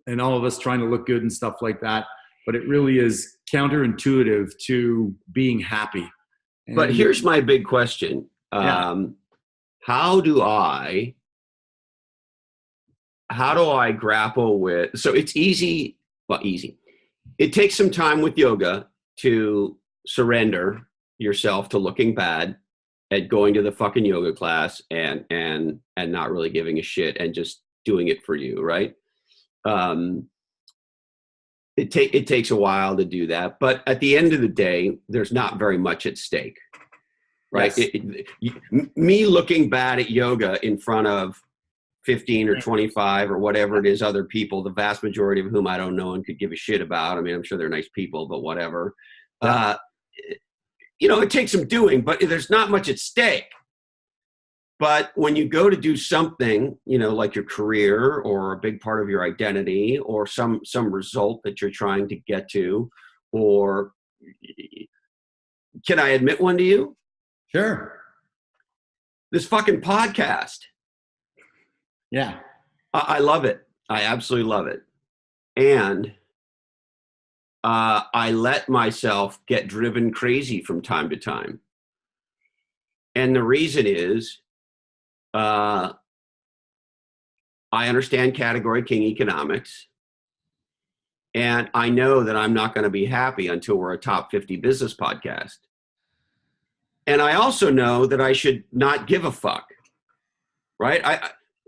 and all of us trying to look good and stuff like that. But it really is counterintuitive to being happy. And but here's my big question. How do I grapple with, so it's easy. It takes some time with yoga to surrender yourself to looking bad at going to the fucking yoga class and not really giving a shit and just doing it for you, right? It takes a while to do that, but at the end of the day, there's not very much at stake, right? Yes. Me looking bad at yoga in front of 15 or 25 or whatever it is, other people, the vast majority of whom I don't know and could give a shit about. I mean, I'm sure they're nice people, but whatever. Yeah. It takes some doing, but there's not much at stake. But when you go to do something, like your career or a big part of your identity or some result that you're trying to get to, or can I admit one to you? Sure. This fucking podcast. Yeah. I love it. I absolutely love it. And I let myself get driven crazy from time to time. And the reason is I understand category king economics. And I know that I'm not going to be happy until we're a top 50 business podcast. And I also know that I should not give a fuck, right?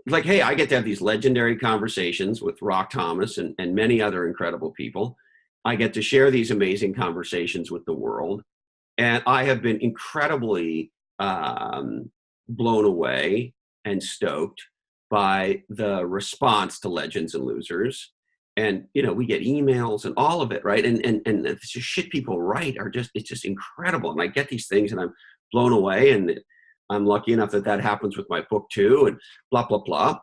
Like, hey, I get to have these legendary conversations with Rock Thomas and many other incredible people. I get to share these amazing conversations with the world. And I have been incredibly blown away and stoked by the response to Legends and Losers. And, you know, we get emails and all of it, right? And the shit people write it's just incredible. And I get these things and I'm blown away. And I'm lucky enough that happens with my book too, and blah, blah, blah.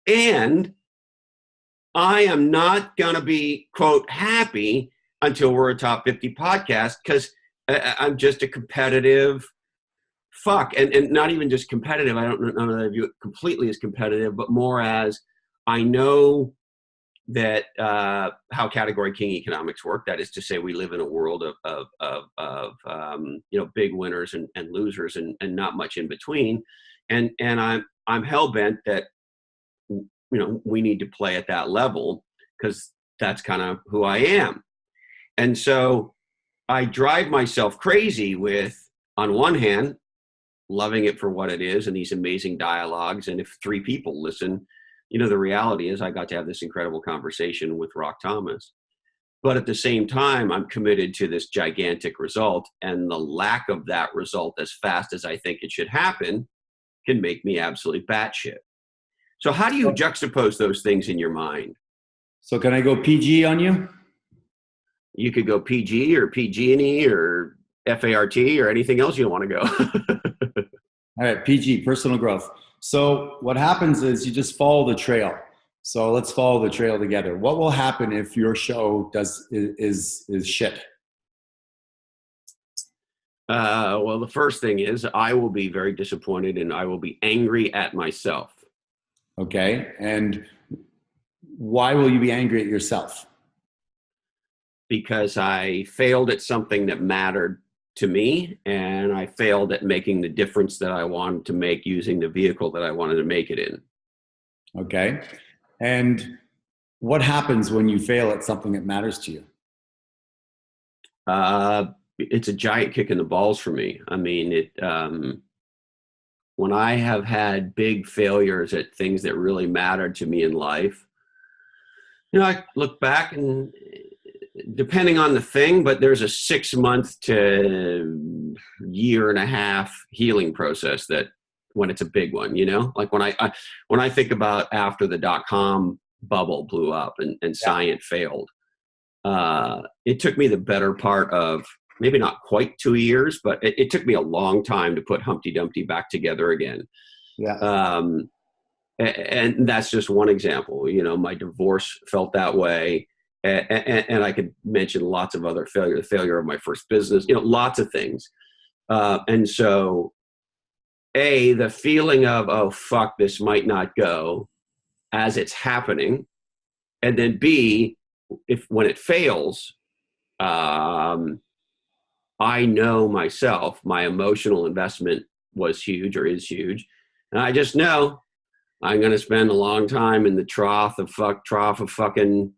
And I am not going to be, quote, happy until we're a top 50 podcast, because I'm just a competitive fuck. And not even just competitive. I don't know that I view it completely as competitive, but more as I know that how category king economics work. That is to say, we live in a world of big winners and losers and not much in between. And I'm hell bent that, you know, we need to play at that level, because that's kind of who I am. And so I drive myself crazy with, on one hand, loving it for what it is and these amazing dialogues. And if 3 people listen, you know, the reality is I got to have this incredible conversation with Rock Thomas. But at the same time, I'm committed to this gigantic result. And the lack of that result as fast as I think it should happen can make me absolutely batshit. So how do you juxtapose those things in your mind? So can I go PG on you? You could go PG or PG&E or FART or anything else you want to go. All right, PG, personal growth. So what happens is you just follow the trail. So let's follow the trail together. What will happen if your show is shit? Well, the first thing is I will be very disappointed and I will be angry at myself. Okay. And why will you be angry at yourself? Because I failed at something that mattered to me, and I failed at making the difference that I wanted to make using the vehicle that I wanted to make it in. Okay. And what happens when you fail at something that matters to you? It's a giant kick in the balls for me. I mean, when I have had big failures at things that really mattered to me in life, you know, I look back and depending on the thing, but there's a 6-month to year and a half healing process that when it's a big one, you know, like when I think about after the .com bubble blew up and Scient failed, it took me the better part of maybe not quite 2 years, but it took me a long time to put Humpty Dumpty back together again. Yeah. And that's just one example. You know, my divorce felt that way. And I could mention lots of other the failure of my first business, you know, lots of things. And so, A, the feeling of, oh, fuck, this might not go as it's happening. And then B, when it fails, I know myself, my emotional investment was huge or is huge. And I just know I'm going to spend a long time in the trough of fucking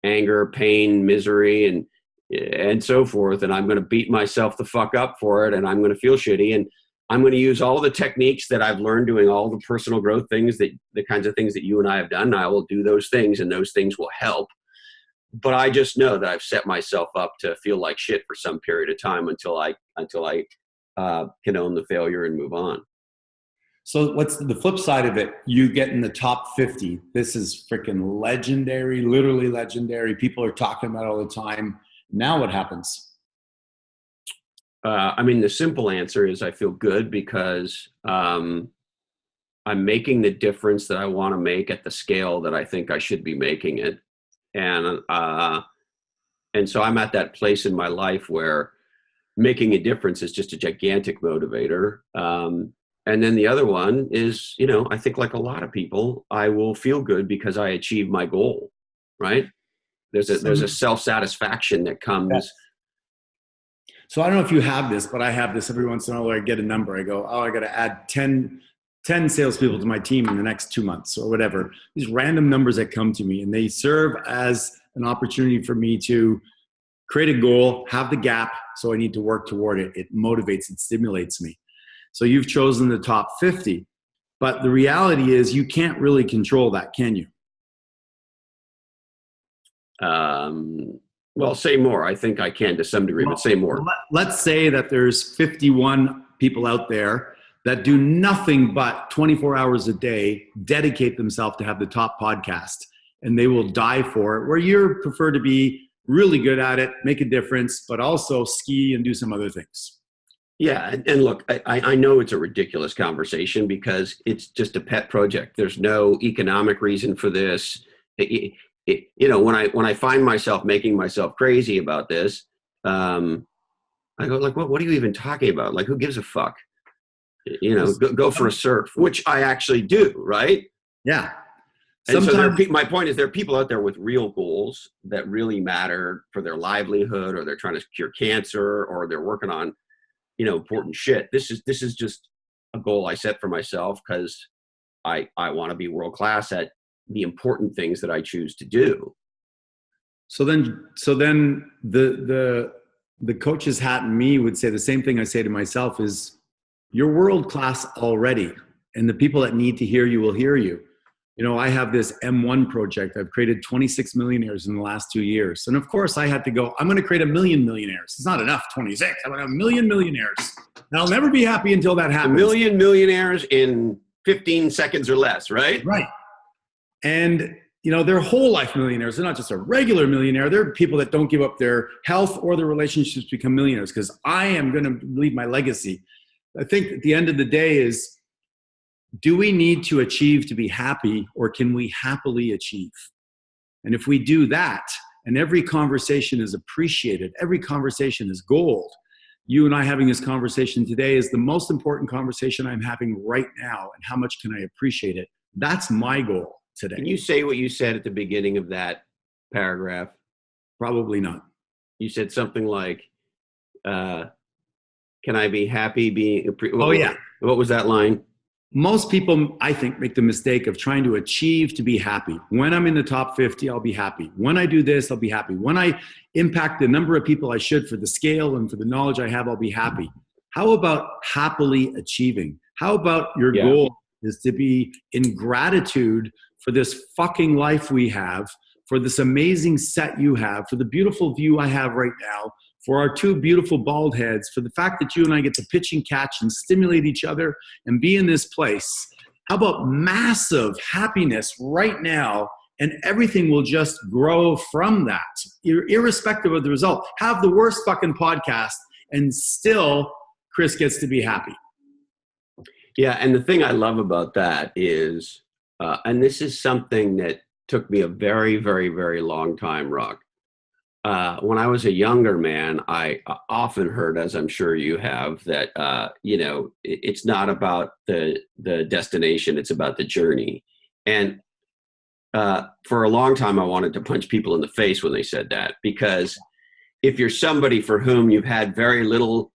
anger, pain, misery, and so forth. And I'm going to beat myself the fuck up for it. And I'm going to feel shitty. And I'm going to use all the techniques that I've learned doing all the personal growth things, the kinds of things that you and I have done. I will do those things and those things will help. But I just know that I've set myself up to feel like shit for some period of time until I can own the failure and move on. So what's the flip side of it? You get in the top 50. This is freaking legendary, literally legendary. People are talking about it all the time. Now what happens? I mean, the simple answer is I feel good because I'm making the difference that I want to make at the scale that I think I should be making it. And so I'm at that place in my life where making a difference is just a gigantic motivator. And then the other one is, you know, I think like a lot of people, I will feel good because I achieved my goal, right? There's a self-satisfaction that comes. Yes. So I don't know if you have this, but I have this every once in a while. I get a number. I go, oh, I got to add 10 salespeople to my team in the next 2 months or whatever. These random numbers that come to me, and they serve as an opportunity for me to create a goal, have the gap, so I need to work toward it. It motivates, it stimulates me. So you've chosen the top 50, but the reality is you can't really control that, can you? Well, say more. I think I can to some degree, but say more. Let's say that there's 51 people out there that do nothing but 24 hours a day, dedicate themselves to have the top podcast, and they will die for it, where you prefer to be really good at it, make a difference, but also ski and do some other things. Yeah. And look, I know it's a ridiculous conversation because it's just a pet project. There's no economic reason for this. When I find myself making myself crazy about this, I go like, what are you even talking about? Like, who gives a fuck? Go for a surf, which I actually do. Right. Yeah. And so my point is there are people out there with real goals that really matter for their livelihood, or they're trying to cure cancer, or they're working on, important shit. This is just a goal I set for myself because I want to be world class at the important things that I choose to do. So then the coach's hat in me would say the same thing I say to myself is, you're world class already, and the people that need to hear you will hear you. I have this M1 project. I've created 26 millionaires in the last 2 years. And of course I had to go, I'm going to create 1 million millionaires. It's not enough, 26. I want 1 million millionaires. And I'll never be happy until that happens. 1 million millionaires in 15 seconds or less, right? Right. And, they're whole life millionaires. They're not just a regular millionaire. They're people that don't give up their health or their relationships to become millionaires, because I am going to leave my legacy. I think at the end of the day is, do we need to achieve to be happy, or can we happily achieve? And if we do that, and every conversation is appreciated, every conversation is gold. You and I having this conversation today is the most important conversation I'm having right now, and how much can I appreciate it? That's my goal today. Can you say what you said at the beginning of that paragraph? Probably not. You said something like, can I be happy being... Oh, yeah. What was that line? Most people, I think, make the mistake of trying to achieve to be happy. When I'm in the top 50, I'll be happy. When I do this, I'll be happy. When I impact the number of people I should for the scale and for the knowledge I have, I'll be happy. How about happily achieving? How about your goal is to be in gratitude for this fucking life we have, for this amazing set you have, for the beautiful view I have right now, for our 2 beautiful bald heads, for the fact that you and I get to pitch and catch and stimulate each other and be in this place. How about massive happiness right now, and everything will just grow from that, irrespective of the result. Have the worst fucking podcast, and still Chris gets to be happy. Yeah, and the thing I love about that is, and this is something that took me a very, very, very long time, Rock. When I was a younger man, I often heard, as I'm sure you have, that, it's not about the destination, it's about the journey. And for a long time, I wanted to punch people in the face when they said that, because if you're somebody for whom you've had very little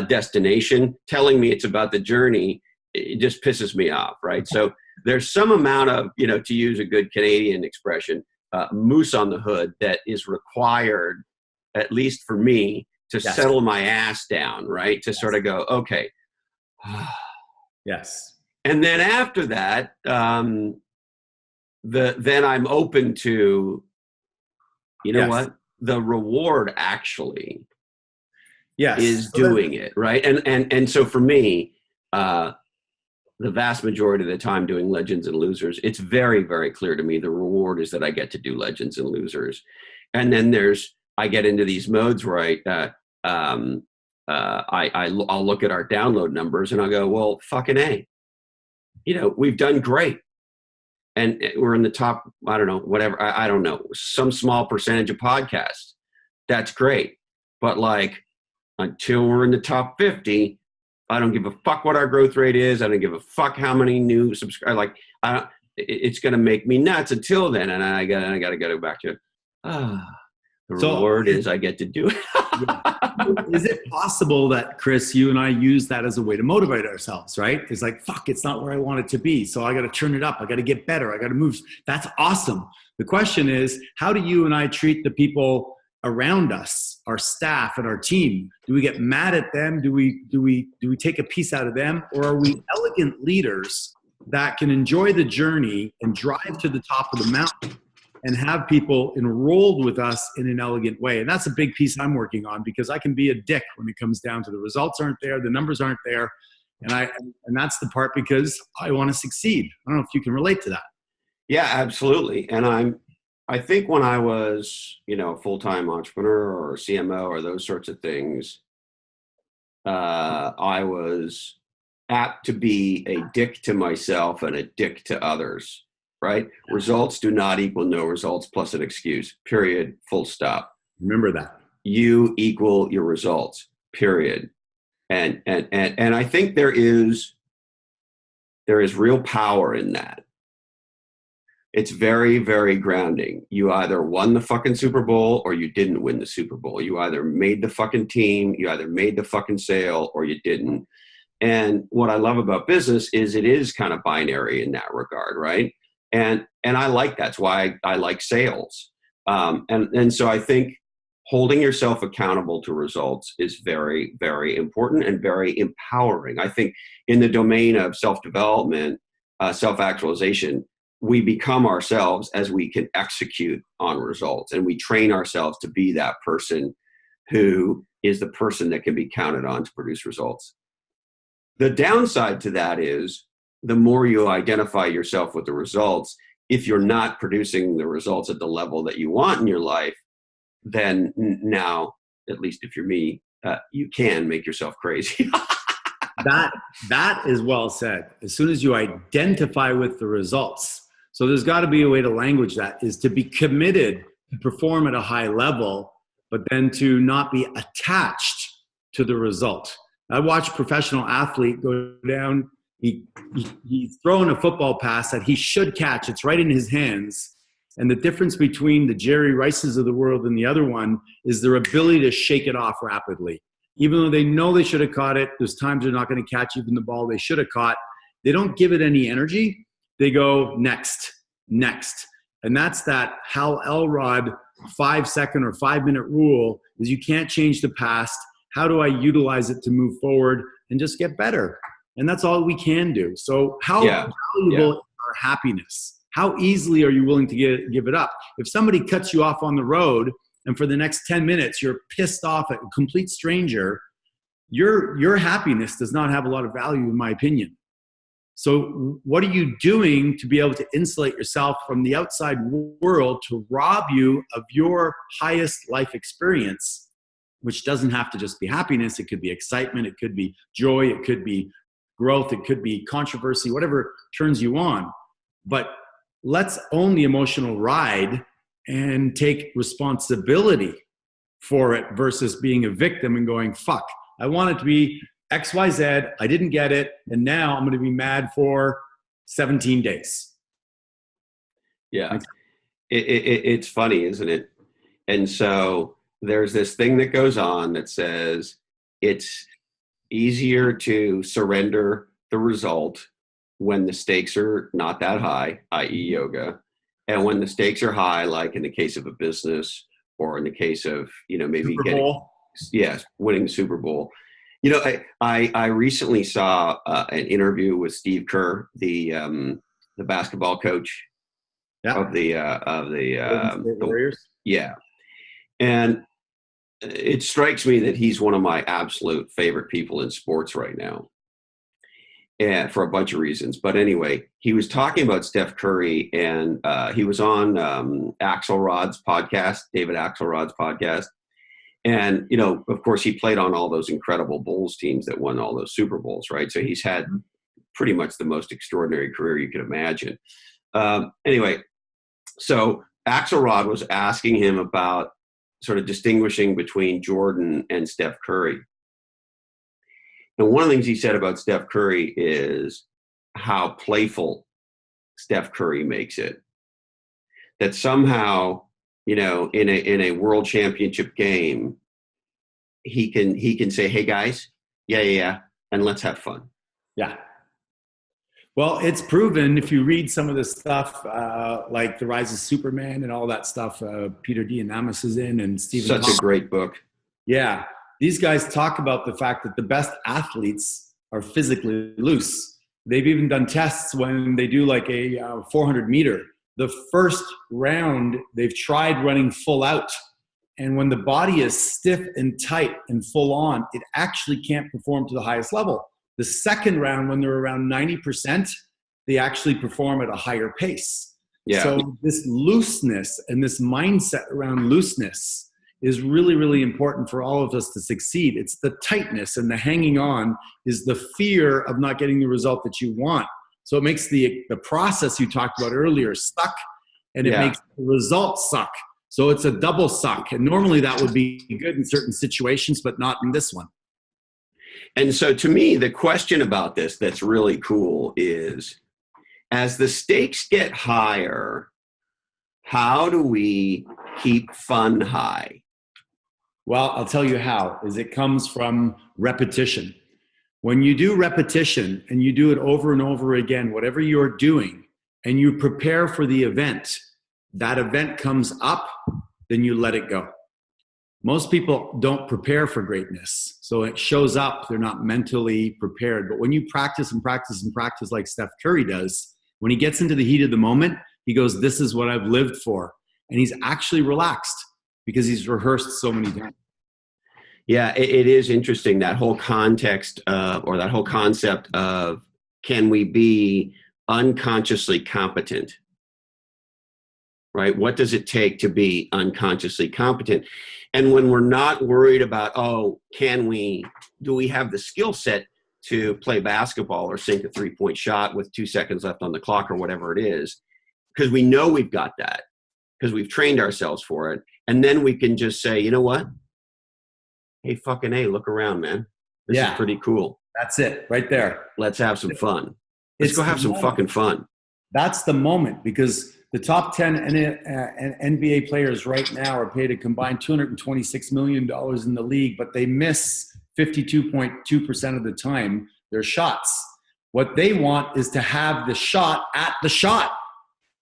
destination, telling me it's about the journey, it just pisses me off, right? So there's some amount of, to use a good Canadian expression, moose on the hood that is required, at least for me, to settle my ass down, right? To sort of go, okay. Yes. And then after that, then I'm open to, what? The reward actually is doing it, right? And so for me, the vast majority of the time doing Legends and Losers, it's very, very clear to me the reward is that I get to do Legends and Losers. And then I get into these modes where I'll look at our download numbers and I'll go, well, fucking A, we've done great. And we're in the top, I don't know, whatever, I don't know, some small percentage of podcasts. That's great. But until we're in the top 50, I don't give a fuck what our growth rate is. I don't give a fuck how many new subscribers. It's going to make me nuts until then. And I got to go back to Ah, the So reward is I get to do it. yeah. Is it possible that, Chris, you and I use that as a way to motivate ourselves, right? It's like, fuck, it's not where I want it to be. So I got to turn it up. I got to get better. I got to move. That's awesome. The question is, how do you and I treat the people around us, our staff and our team? Do we get mad at them? Do we take a piece out of them? Or are we elegant leaders that can enjoy the journey and drive to the top of the mountain and have people enrolled with us in an elegant way? And that's a big piece I'm working on, because I can be a dick when it comes down to the results aren't there, the numbers aren't there. And that's the part, because I want to succeed. I don't know if you can relate to that. Yeah, absolutely. And I think when I was, a full-time entrepreneur or CMO or those sorts of things, I was apt to be a dick to myself and a dick to others, right? Results do not equal no results plus an excuse, period, full stop. Remember that. You equal your results, period. And I think there is real power in that. It's very, very grounding. You either won the fucking Super Bowl or you didn't win the Super Bowl. You either made the fucking team, you either made the fucking sale or you didn't. And what I love about business is it is kind of binary in that regard, right? And I like that's why I like sales. And so I think holding yourself accountable to results is very, very important and very empowering. I think in the domain of self-development, self-actualization, we become ourselves as we can execute on results, and we train ourselves to be that person who is the person that can be counted on to produce results. The downside to that is the more you identify yourself with the results, if you're not producing the results at the level that you want in your life, then now, at least if you're me, you can make yourself crazy. That is well said. As soon as you identify with the results. So there's got to be a way to language that, is to be committed to perform at a high level, but then to not be attached to the result. I watched a professional athlete go down. He's throwing a football pass that he should catch. It's right in his hands. And the difference between the Jerry Rices of the world and the other one is their ability to shake it off rapidly. Even though they know they should have caught it, there's times they're not going to catch even the ball they should have caught. They don't give it any energy. They go next. And that's that Hal Elrod 5-second or 5-minute rule, is you can't change the past. How do I utilize it to move forward and just get better? And that's all we can do. So how valuable is our happiness? How easily are you willing to give it up? If somebody cuts you off on the road and for the next 10 minutes you're pissed off at a complete stranger, your happiness does not have a lot of value, in my opinion. So what are you doing to be able to insulate yourself from the outside world to rob you of your highest life experience, which doesn't have to just be happiness. It could be excitement. It could be joy. It could be growth. It could be controversy, whatever turns you on. But let's own the emotional ride and take responsibility for it versus being a victim and going, fuck, I want it to be XYZ, I didn't get it, and now I'm going to be mad for 17 days. Yeah. It's funny, isn't it? And so there's this thing that goes on that says it's easier to surrender the result when the stakes are not that high, i.e. yoga, and when the stakes are high, like in the case of a business or in the case of, maybe winning the Super Bowl. I recently saw an interview with Steve Kerr, the basketball coach of the Warriors. Yeah, and it strikes me that he's one of my absolute favorite people in sports right now, and for a bunch of reasons. But anyway, he was talking about Steph Curry, and he was on Axelrod's podcast, David Axelrod's podcast. And, of course, he played on all those incredible Bulls teams that won all those Super Bowls, right? So he's had pretty much the most extraordinary career you could imagine. Anyway, so Axelrod was asking him about sort of distinguishing between Jordan and Steph Curry. And one of the things he said about Steph Curry is how playful Steph Curry makes it. That somehow in a world championship game, he can say, hey guys, yeah, and let's have fun. Yeah. Well, it's proven if you read some of the stuff like The Rise of Superman and all that stuff, Peter Diamandis is in, and Stephen. Such a great book. Yeah. These guys talk about the fact that the best athletes are physically loose. They've even done tests when they do like a 400 meter. The first round, they've tried running full out. And when the body is stiff and tight and full on, it actually can't perform to the highest level. The second round, when they're around 90%, they actually perform at a higher pace. Yeah. So this looseness and this mindset around looseness is really, really important for all of us to succeed. It's the tightness and the hanging on is the fear of not getting the result that you want. So it makes the process you talked about earlier suck, and it makes the result suck. So it's a double suck. And normally that would be good in certain situations, but not in this one. And so to me, the question about this that's really cool is, as the stakes get higher, how do we keep fun high? Well, I'll tell you how, is it comes from repetition. When you do repetition and you do it over and over again, whatever you're doing, and you prepare for the event, that event comes up, then you let it go. Most people don't prepare for greatness. So it shows up, they're not mentally prepared. But when you practice and practice and practice like Steph Curry does, when he gets into the heat of the moment, he goes, this is what I've lived for. And he's actually relaxed because he's rehearsed so many times. Yeah, it is interesting, that whole context or that whole concept of, can we be unconsciously competent? Right? What does it take to be unconsciously competent? And when we're not worried about, do we have the skill set to play basketball or sink a 3-point shot with 2 seconds left on the clock or whatever it is, because we know we've got that, because we've trained ourselves for it. And then we can just say, you know what? Hey, fucking A, look around, man. This is pretty cool. That's it right there. Let's have some fun. Let's go have some fucking fun. That's the moment, because the top 10 NBA players right now are paid a combined $226 million in the league, but they miss 52.2% of the time their shots. What they want is to have the shot at the shot.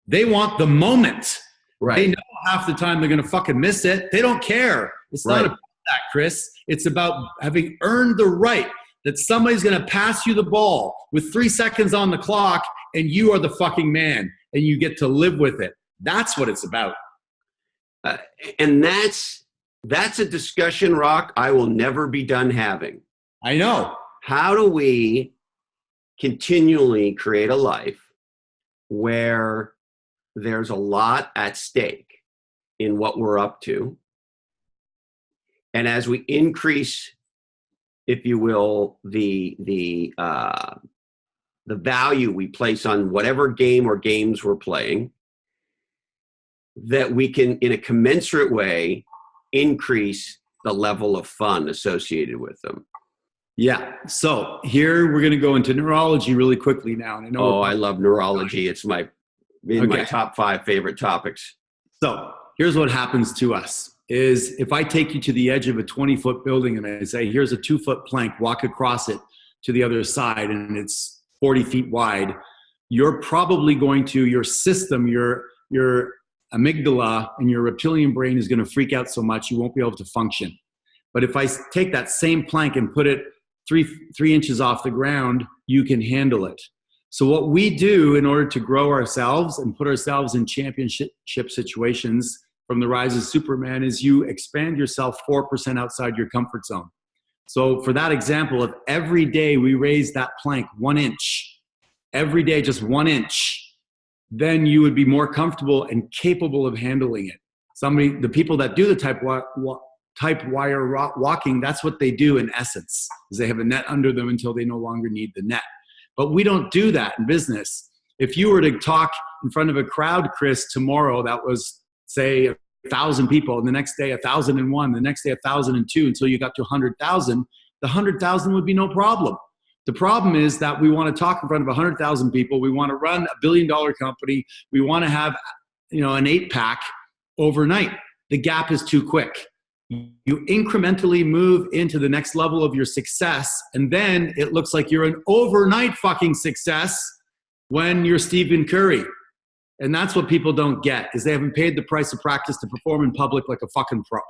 They want the moment. Right. They know half the time they're going to fucking miss it. They don't care. It's not about that, Chris. It's about having earned the right that somebody's going to pass you the ball with 3 seconds on the clock, and you are the fucking man, and you get to live with it. That's what it's about. And that's a discussion, Rock, I will never be done having. I know. How do we continually create a life where there's a lot at stake in what we're up to? And as we increase, if you will, the value we place on whatever game or games we're playing, that we can, in a commensurate way, increase the level of fun associated with them. Yeah. So here we're going to go into neurology really quickly now. And I know I love neurology. It's my top 5 favorite topics. So here's what happens to us is, if I take you to the edge of a 20-foot building and I say, here's a 2-foot plank, walk across it to the other side, and it's 40 feet wide, you're probably going to, your system, your amygdala and your reptilian brain is going to freak out so much you won't be able to function. But if I take that same plank and put it three inches off the ground, you can handle it. So what we do in order to grow ourselves and put ourselves in championship situations from the Rise of Superman is you expand yourself 4% outside your comfort zone. So for that example, if every day we raise that plank 1 inch, every day just 1 inch, then you would be more comfortable and capable of handling it. The people that do the type wire walking, that's what they do in essence, is they have a net under them until they no longer need the net. But we don't do that in business. If you were to talk in front of a crowd, Chris, tomorrow that was, say, 1,000 people, and the next day 1,001, the next day 1,002, until you got to 100,000, the 100,000 would be no problem. The problem is that we want to talk in front of 100,000 people. We want to run $1 billion company. We want to have, an 8-pack, overnight. The gap is too quick. You incrementally move into the next level of your success, and then it looks like you're an overnight fucking success when you're Stephen Curry. And that's what people don't get, is they haven't paid the price of practice to perform in public like a fucking pro.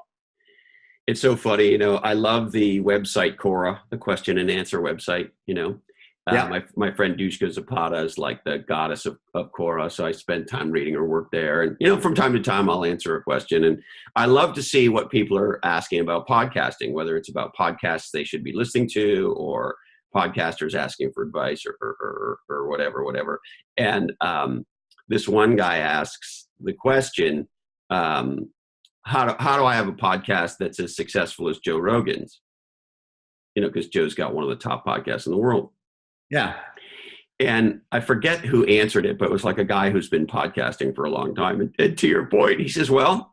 It's so funny, I love the website Quora, the question and answer website, Yeah. My friend Dushka Zapata is like the goddess of Quora, so I spend time reading her work there. And, from time to time, I'll answer a question. And I love to see what people are asking about podcasting, whether it's about podcasts they should be listening to or podcasters asking for advice or whatever. And this one guy asks the question, how do I have a podcast that's as successful as Joe Rogan's? Because Joe's got one of the top podcasts in the world. Yeah. And I forget who answered it, but it was like a guy who's been podcasting for a long time. And to your point, he says, well,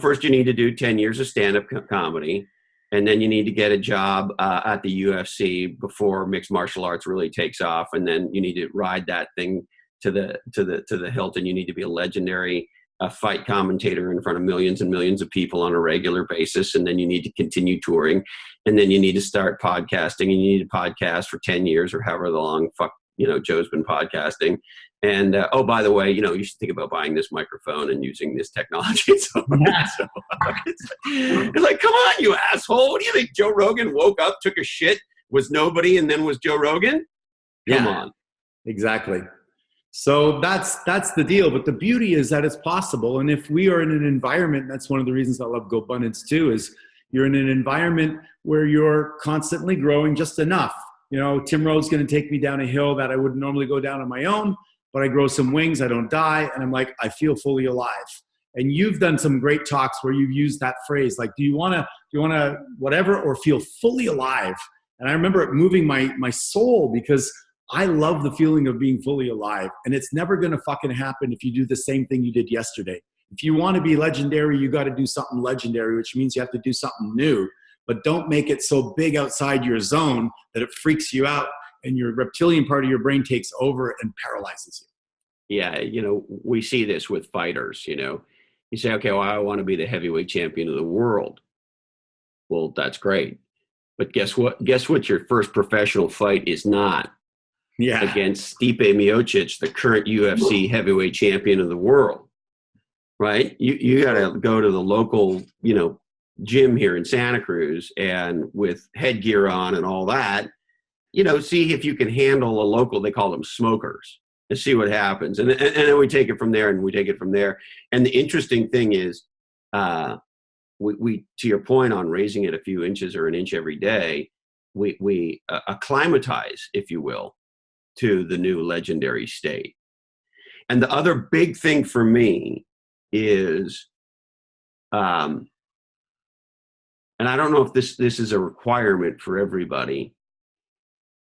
first you need to do 10 years of stand-up comedy, and then you need to get a job at the UFC before mixed martial arts really takes off. And then you need to ride that thing to the hilt, and you need to be a legendary fight commentator in front of millions and millions of people on a regular basis. And then you need to continue touring, and then you need to start podcasting, and you need to podcast for 10 years or however long Joe's been podcasting. And oh, by the way, you should think about buying this microphone and using this technology. It's like, come on, you asshole. What do you think? Joe Rogan woke up, took a shit, was nobody, and then was Joe Rogan? Come on. Exactly. So that's the deal. But the beauty is that it's possible. And if we are in an environment, that's one of the reasons I love GoBundance too, is you're in an environment where you're constantly growing just enough. Tim Rowe's going to take me down a hill that I wouldn't normally go down on my own, but I grow some wings, I don't die. And I'm like, I feel fully alive. And you've done some great talks where you've used that phrase, like, do you want to whatever, or feel fully alive? And I remember it moving my soul, because I love the feeling of being fully alive. And it's never going to fucking happen if you do the same thing you did yesterday. If you want to be legendary, you got to do something legendary, which means you have to do something new. But don't make it so big outside your zone that it freaks you out and your reptilian part of your brain takes over and paralyzes you. Yeah, we see this with fighters, You say, okay, well, I want to be the heavyweight champion of the world. Well, that's great. But guess what? Guess what your first professional fight is not? Yeah. Against Stipe Miocic, the current UFC heavyweight champion of the world. Right? You got to go to the local, gym here in Santa Cruz, and with headgear on and all that, see if you can handle a local, they call them smokers, and see what happens. And then we take it from there, and we take it from there. And the interesting thing is, we to your point on raising it a few inches or an inch every day, we acclimatize, if you will, to the new legendary state. And the other big thing for me is, and I don't know if this is a requirement for everybody,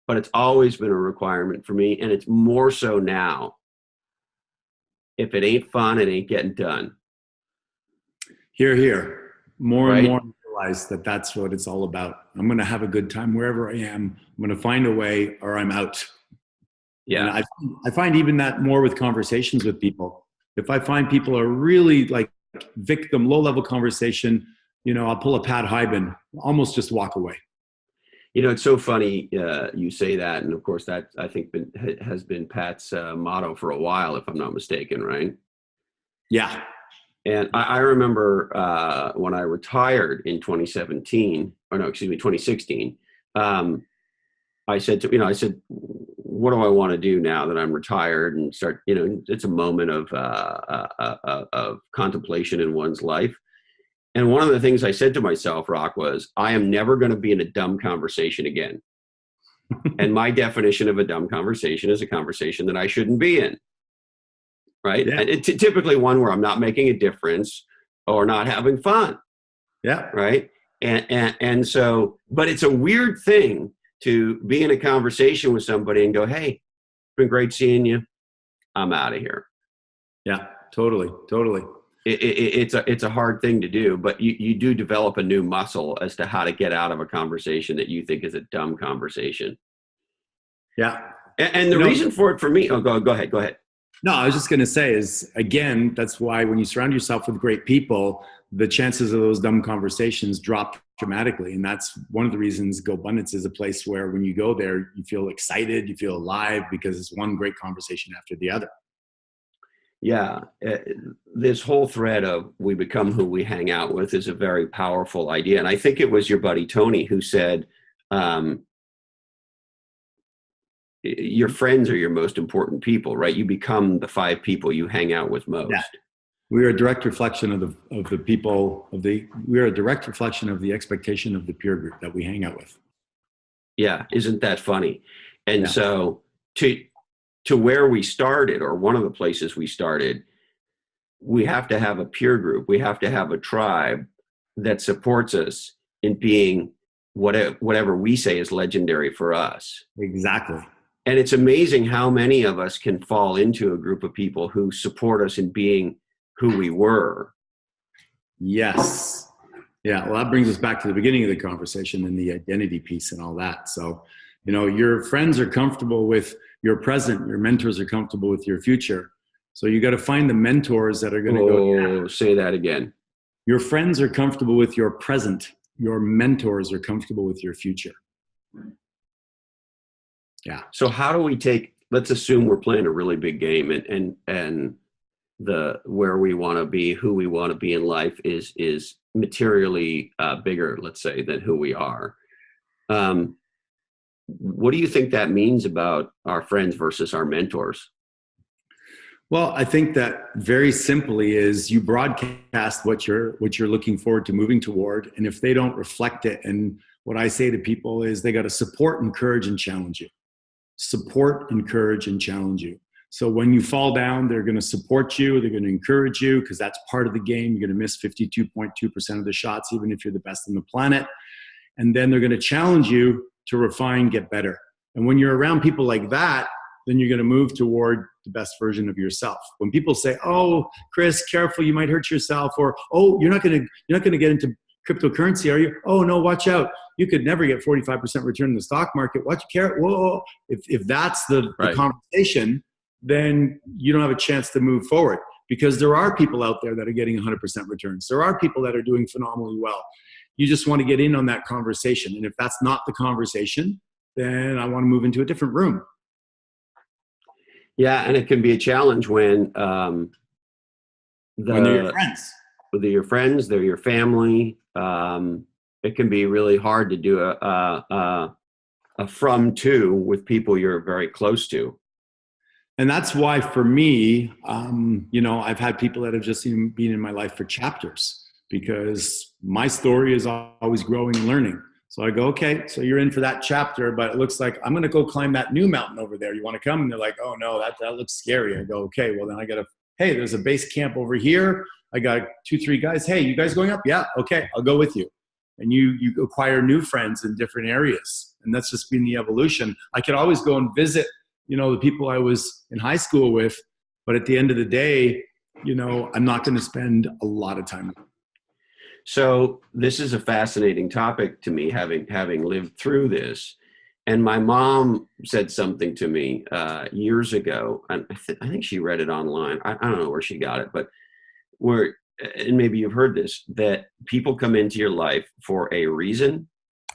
but it's always been a requirement for me, and it's more so now. If it ain't fun, it ain't getting done. Hear, hear. More and more realize that that's what it's all about. I'm going to have a good time wherever I am. I'm going to find a way, or I'm out. Yeah. And I find even that more with conversations with people. If I find people are really like victim, low-level conversation, I'll pull a Pat Hyben, almost just walk away. It's so funny you say that. And of course, that I think has been Pat's motto for a while, if I'm not mistaken, right? Yeah. And I remember when I retired in 2016, I said, what do I want to do now that I'm retired, and start, it's a moment of contemplation in one's life. And one of the things I said to myself, Rock, was, I am never going to be in a dumb conversation again. And my definition of a dumb conversation is a conversation that I shouldn't be in. Right. Yeah. And typically one where I'm not making a difference or not having fun. Yeah. Right. And so, but it's a weird thing to be in a conversation with somebody and go, hey, it's been great seeing you. I'm out of here. Yeah, totally. It's a hard thing to do, but you do develop a new muscle as to how to get out of a conversation that you think is a dumb conversation. Yeah. And the reason for it for me, go ahead. No, I was just going to say is, again, that's why when you surround yourself with great people, the chances of those dumb conversations drop dramatically. And that's one of the reasons GoBundance is a place where when you go there, you feel excited, you feel alive because it's one great conversation after the other. Yeah, this whole thread of we become who we hang out with is a very powerful idea. And I think it was your buddy Tony who said, your friends are your most important people, right? You become the 5 people you hang out with most. Yeah. We are a direct reflection of the people we are a direct reflection of the expectation of the peer group that we hang out with. Yeah, isn't that funny? And so to where we started, or one of the places we started, we have to have a peer group. We have to have a tribe that supports us in being whatever we say is legendary for us. Exactly. And it's amazing how many of us can fall into a group of people who support us in being who we were. Yes. Yeah. Well, that brings us back to the beginning of the conversation and the identity piece and all that. So, your friends are comfortable with your present, your mentors are comfortable with your future. So you got to find the mentors that are going to go. Say that again. Your friends are comfortable with your present. Your mentors are comfortable with your future. Yeah. So how do we let's assume we're playing a really big game and where we want to be, who we want to be in life is materially bigger, let's say, than who we are. What do you think that means about our friends versus our mentors? Well, I think that very simply is you broadcast what you're looking forward to moving toward. And if they don't reflect it, and what I say to people is they got to support, encourage, and challenge you. Support, encourage, and challenge you. So when you fall down, they're going to support you. They're going to encourage you because that's part of the game. You're going to miss 52.2% of the shots, even if you're the best on the planet. And then they're going to challenge you to refine, get better. And when you're around people like that, then you're going to move toward the best version of yourself. When people say, "Oh, Chris, careful, you might hurt yourself," or "Oh, you're not going to get into cryptocurrency, are you? Oh no, watch out. You could never get 45% return in the stock market. Whoa. If that's the conversation, then you don't have a chance to move forward because there are people out there that are getting 100% returns. There are people that are doing phenomenally well. You just want to get in on that conversation. And if that's not the conversation, then I want to move into a different room. Yeah, and it can be a challenge when they're your friends. They're your friends, they're your family. It can be really hard to do a from to with people you're very close to. And that's why for me, I've had people that have just been in my life for chapters because my story is always growing and learning. So I go, okay, so you're in for that chapter, but it looks like I'm going to go climb that new mountain over there. You want to come? And they're like, oh no, that looks scary. I go, okay, well then hey, there's a base camp over here. I got 2-3 guys. Hey, you guys going up? Yeah. Okay. I'll go with you. And you acquire new friends in different areas. And that's just been the evolution. I could always go and visit, the people I was in high school with, but at the end of the day, I'm not going to spend a lot of time with them. So this is a fascinating topic to me, having lived through this. And my mom said something to me years ago, and I think she read it online. I don't know where she got it, but and maybe you've heard this, that people come into your life for a reason,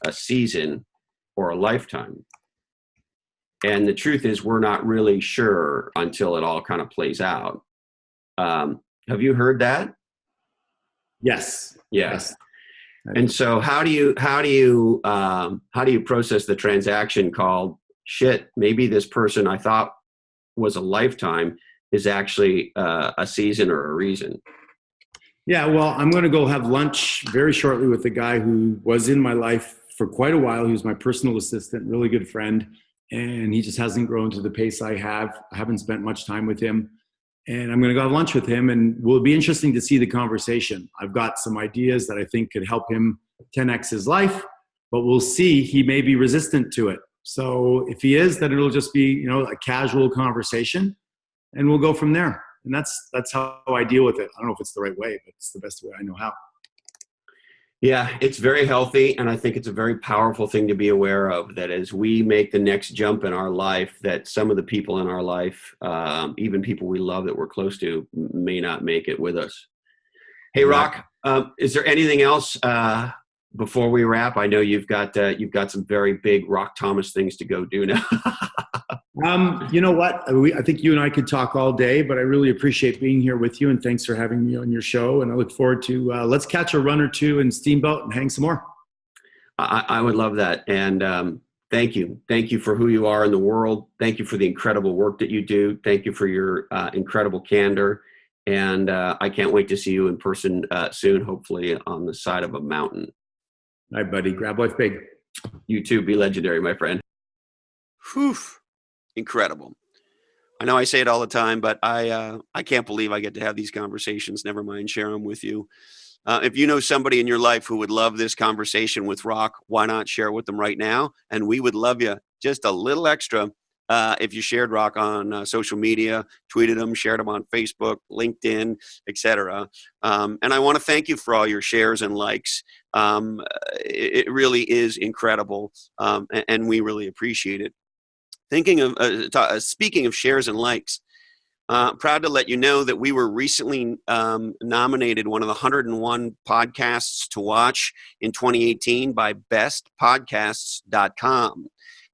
a season, or a lifetime. And the truth is we're not really sure until it all kind of plays out. Have you heard that? Yes. Yes. And so how do you process the transaction called shit? Maybe this person I thought was a lifetime is actually a season or a reason. Yeah, well, I'm going to go have lunch very shortly with a guy who was in my life for quite a while. He was my personal assistant, really good friend, and he just hasn't grown to the pace I have. I haven't spent much time with him, and I'm going to go have lunch with him, and it will be interesting to see the conversation. I've got some ideas that I think could help him 10x his life, but we'll see. He may be resistant to it. So if he is, then it'll just be, a casual conversation, and we'll go from there. And that's how I deal with it. I don't know if it's the right way, but it's the best way I know how. Yeah, it's very healthy, and I think it's a very powerful thing to be aware of, that as we make the next jump in our life, that some of the people in our life, even people we love that we're close to, may not make it with us. Hey, Exactly. Rock, is there anything else before we wrap? I know you've got some very big Rock Thomas things to go do now. You know what? I think you and I could talk all day, but I really appreciate being here with you, and thanks for having me on your show. And I look forward to let's catch a run or two in Steamboat and hang some more. I would love that. And thank you. Thank you for who you are in the world. Thank you for the incredible work that you do. Thank you for your incredible candor. And I can't wait to see you in person soon, hopefully on the side of a mountain. All right, buddy. Grab life big. You too. Be legendary, my friend. Whew. Incredible. I know I say it all the time, but I can't believe I get to have these conversations. Never mind share them with you. If you know somebody in your life who would love this conversation with Rock, why not share it with them right now? And we would love you just a little extra if you shared Rock on social media, tweeted them, shared them on Facebook, LinkedIn, etc. And I want to thank you for all your shares and likes. It really is incredible, and we really appreciate it. Speaking of shares and likes, proud to let you know that we were recently nominated one of the 101 podcasts to watch in 2018 by bestpodcasts.com.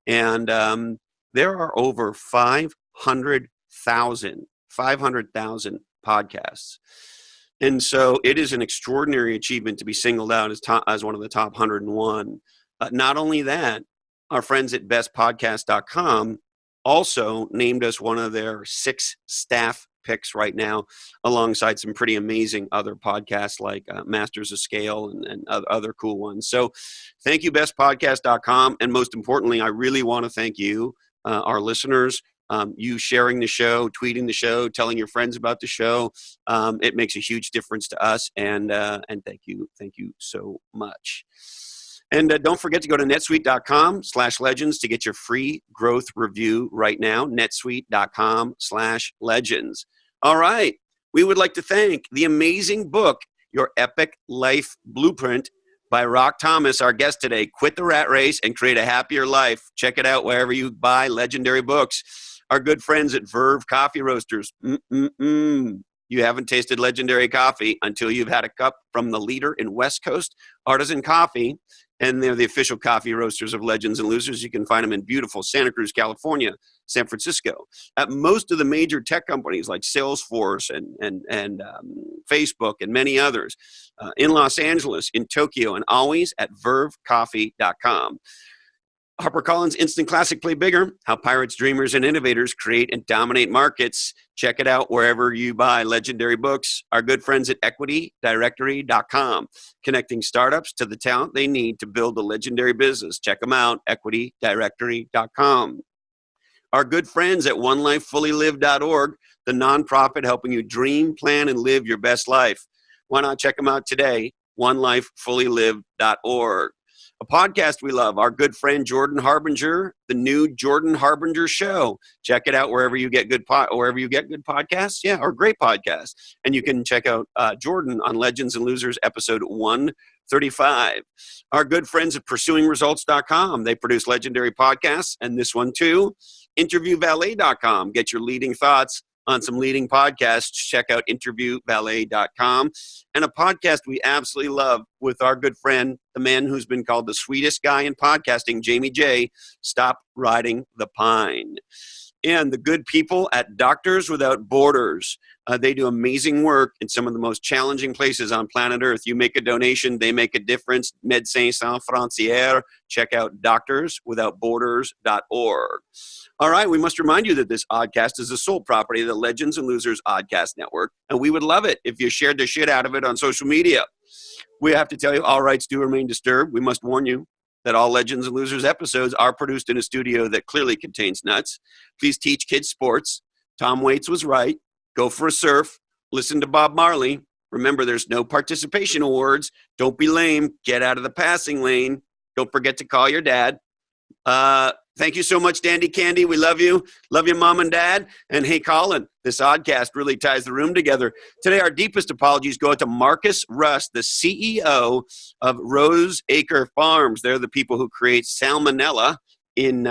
And there are over 500,000 podcasts. And so it is an extraordinary achievement to be singled out as one of the top 101. Not only that, our friends at bestpodcast.com also named us one of their 6 staff picks right now, alongside some pretty amazing other podcasts like Masters of Scale and other cool ones. So thank you, bestpodcast.com. And most importantly, I really want to thank you, our listeners, you sharing the show, tweeting the show, telling your friends about the show. It makes a huge difference to us. And thank you so much. And don't forget to go to netsuite.com/legends to get your free growth review right now. netsuite.com/legends. All right. We would like to thank the amazing book, Your Epic Life Blueprint by Rock Thomas, our guest today. Quit the rat race and create a happier life. Check it out wherever you buy legendary books. Our good friends at Verve Coffee Roasters. You haven't tasted legendary coffee until you've had a cup from the leader in West Coast artisan coffee. And they're the official coffee roasters of Legends and Losers. You can find them in beautiful Santa Cruz, California, San Francisco, at most of the major tech companies like Salesforce and Facebook and many others, in Los Angeles, in Tokyo, and always at vervecoffee.com. HarperCollins Instant Classic Play Bigger, How Pirates, Dreamers, and Innovators Create and Dominate Markets. Check it out wherever you buy legendary books. Our good friends at equitydirectory.com, connecting startups to the talent they need to build a legendary business. Check them out, equitydirectory.com. Our good friends at onelifefullylive.org, the nonprofit helping you dream, plan, and live your best life. Why not check them out today, onelifefullylive.org. A podcast we love, our good friend Jordan Harbinger, the new Jordan Harbinger Show. Check it out wherever you get good podcasts, or great podcasts. And you can check out Jordan on Legends and Losers episode 135. Our good friends at pursuingresults.com. They produce legendary podcasts, and this one too. Interviewvalet.com. Get your leading thoughts on some leading podcasts. Check out interviewvalet.com. And a podcast we absolutely love with our good friend, the man who's been called the sweetest guy in podcasting, Jamie J. Stop Riding the Pine. And the good people at Doctors Without Borders. They do amazing work in some of the most challenging places on planet Earth. You make a donation, they make a difference. Médecins Sans Frontières. Check out doctorswithoutborders.org. All right, we must remind you that this oddcast is the sole property of the Legends and Losers Oddcast Network, and we would love it if you shared the shit out of it on social media. We have to tell you, all rights do remain disturbed. We must warn you that all Legends and Losers episodes are produced in a studio that clearly contains nuts. Please teach kids sports. Tom Waits was right. Go for a surf. Listen to Bob Marley. Remember, there's no participation awards. Don't be lame. Get out of the passing lane. Don't forget to call your dad. Thank you so much, Dandy Candy. We love you. Love you, Mom and Dad. And hey, Colin, this oddcast really ties the room together. Today, our deepest apologies go out to Marcus Rust, the CEO of Rose Acre Farms. They're the people who create salmonella in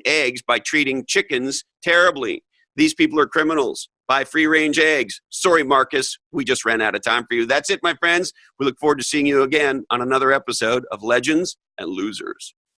eggs by treating chickens terribly. These people are criminals. Buy free-range eggs. Sorry, Marcus, we just ran out of time for you. That's it, my friends. We look forward to seeing you again on another episode of Legends and Losers.